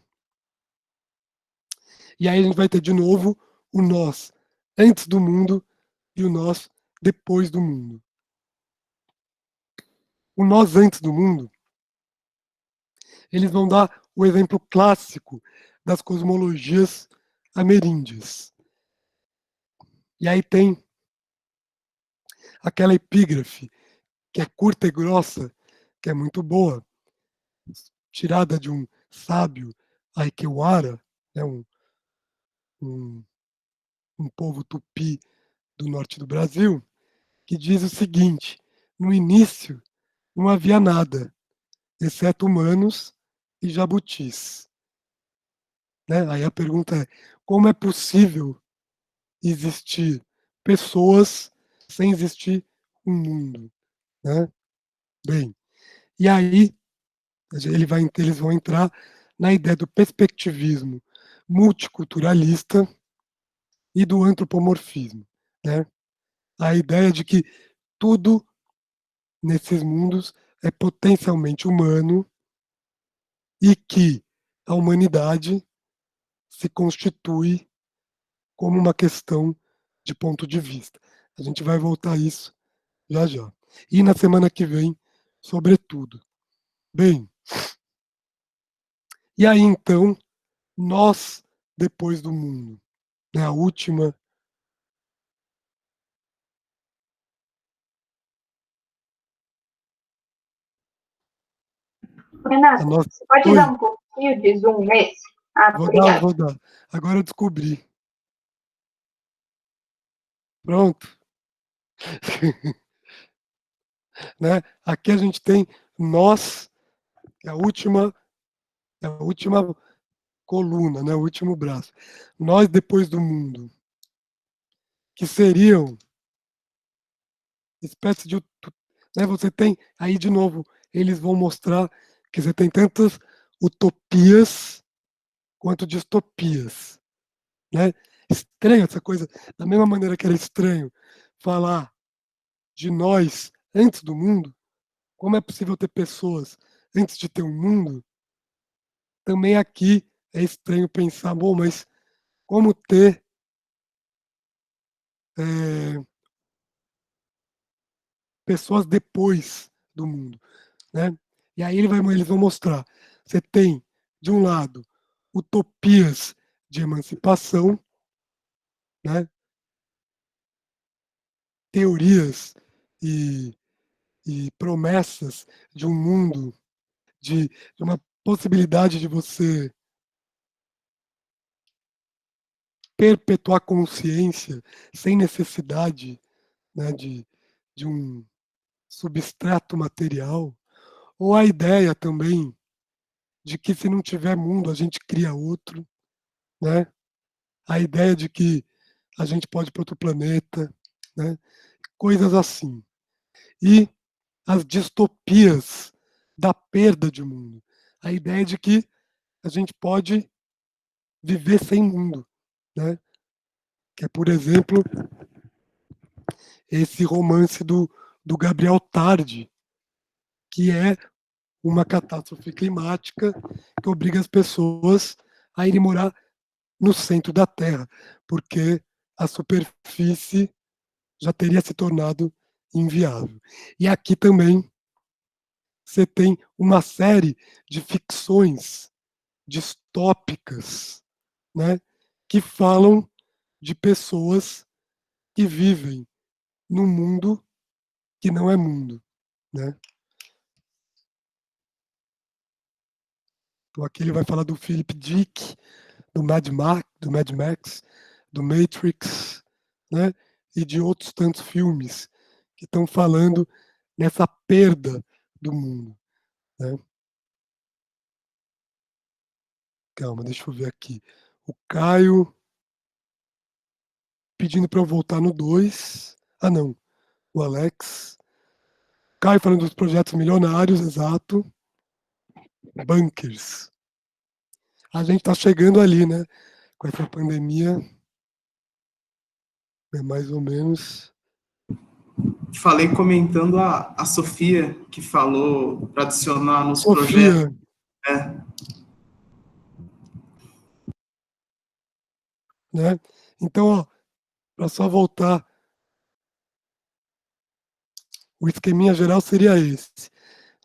E aí a gente vai ter de novo o nós antes do mundo e o nós depois do mundo. O nós antes do mundo, eles vão dar o exemplo clássico das cosmologias ameríndias. E aí tem aquela epígrafe que é curta e grossa, que é muito boa, tirada de um sábio Aikewara, né, um, um povo tupi do norte do Brasil, que diz o seguinte: no início não havia nada, exceto humanos e jabutis. Né? Aí a pergunta é: como é possível existir pessoas sem existir um mundo? Né? Bem, e aí eles vão entrar na ideia do perspectivismo multiculturalista e do antropomorfismo. Né? A ideia de que tudo nesses mundos é potencialmente humano e que a humanidade se constitui como uma questão de ponto de vista. A gente vai voltar a isso já já. E na semana que vem, sobretudo. Bem, e aí então, nós depois do mundo, né? A última. Renato, Nossa... você pode Oi, dar um pouquinho de zoom nesse? Ah, obrigada. vou dar. Agora eu descobri. Pronto. Né? Aqui a gente tem nós, que é a última coluna, né? O último braço. Nós depois do mundo, que seriam espécie de, né? Você tem aí de novo, eles vão mostrar que você tem tantas utopias quanto distopias, né? Estranho essa coisa, da mesma maneira que era estranho falar de nós antes do mundo, como é possível ter pessoas antes de ter um mundo? Também aqui é estranho pensar, bom, mas como ter pessoas depois do mundo, né? E aí eles vão mostrar, você tem, de um lado, utopias de emancipação, né? Teorias e, e promessas de um mundo, de uma possibilidade de você perpetuar consciência sem necessidade, né, de um substrato material, ou a ideia também de que se não tiver mundo a gente cria outro, né? A ideia de que a gente pode ir para outro planeta, né? Coisas assim. E as distopias da perda de mundo. A ideia de que a gente pode viver sem mundo, né? Que é, por exemplo, esse romance do Gabriel Tardi, que é uma catástrofe climática que obriga as pessoas a irem morar no centro da Terra, porque a superfície já teria se tornado inviável. E aqui também você tem uma série de ficções distópicas, né, que falam de pessoas que vivem num mundo que não é mundo, né? Então aqui ele vai falar do Philip Dick, do Mad Max, do Matrix, né? E de outros tantos filmes que estão falando nessa perda do mundo, né? Calma, deixa eu ver aqui. O Caio pedindo para eu voltar no 2. Ah, não. O Alex. Caio falando dos projetos milionários, exato. Bunkers. A gente está chegando ali, né? com essa pandemia. É mais ou menos. Falei comentando a Sofia, que falou para adicionar nos Sofia, projetos. É, né? Então, ó, para só voltar, o esqueminha geral seria esse,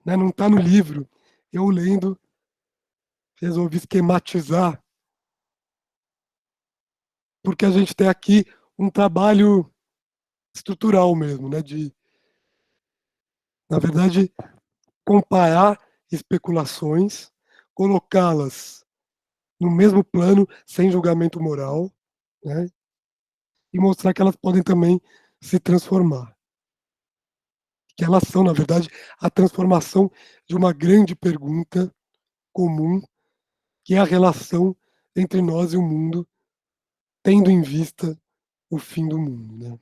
né? Não está no livro. Eu lendo, resolvi esquematizar, porque a gente tem aqui um trabalho estrutural mesmo, né? De, na verdade, comparar especulações, colocá-las no mesmo plano, sem julgamento moral, né? E mostrar que elas podem também se transformar. Que elas são, na verdade, a transformação de uma grande pergunta comum, que é a relação entre nós e o mundo, tendo em vista o fim do mundo, né?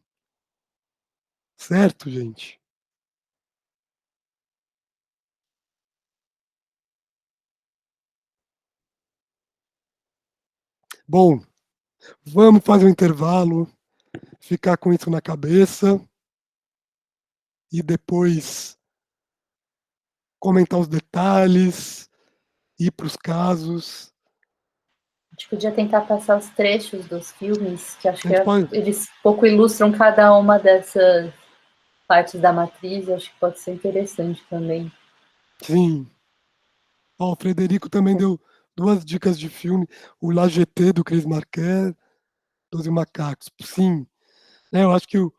Certo, gente? Bom, vamos fazer um intervalo, ficar com isso na cabeça e depois comentar os detalhes, ir para os casos. A gente podia tentar passar os trechos dos filmes, que acho A gente pode... eles pouco ilustram cada uma dessas partes da matriz, acho que pode ser interessante também. Sim. Ó, o Frederico também deu 2 dicas de filme, o La GT do Chris Marquez, 12 Macacos. Sim, né, eu acho que o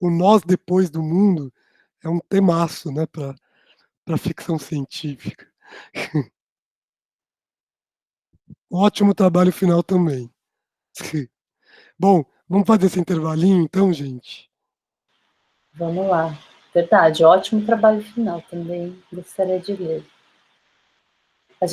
Nós Depois do Mundo é um temaço, né, para ficção científica. Ótimo trabalho final também. Bom, vamos fazer esse intervalinho então, gente? Vamos lá. Verdade, ótimo trabalho final também, gostaria de ler.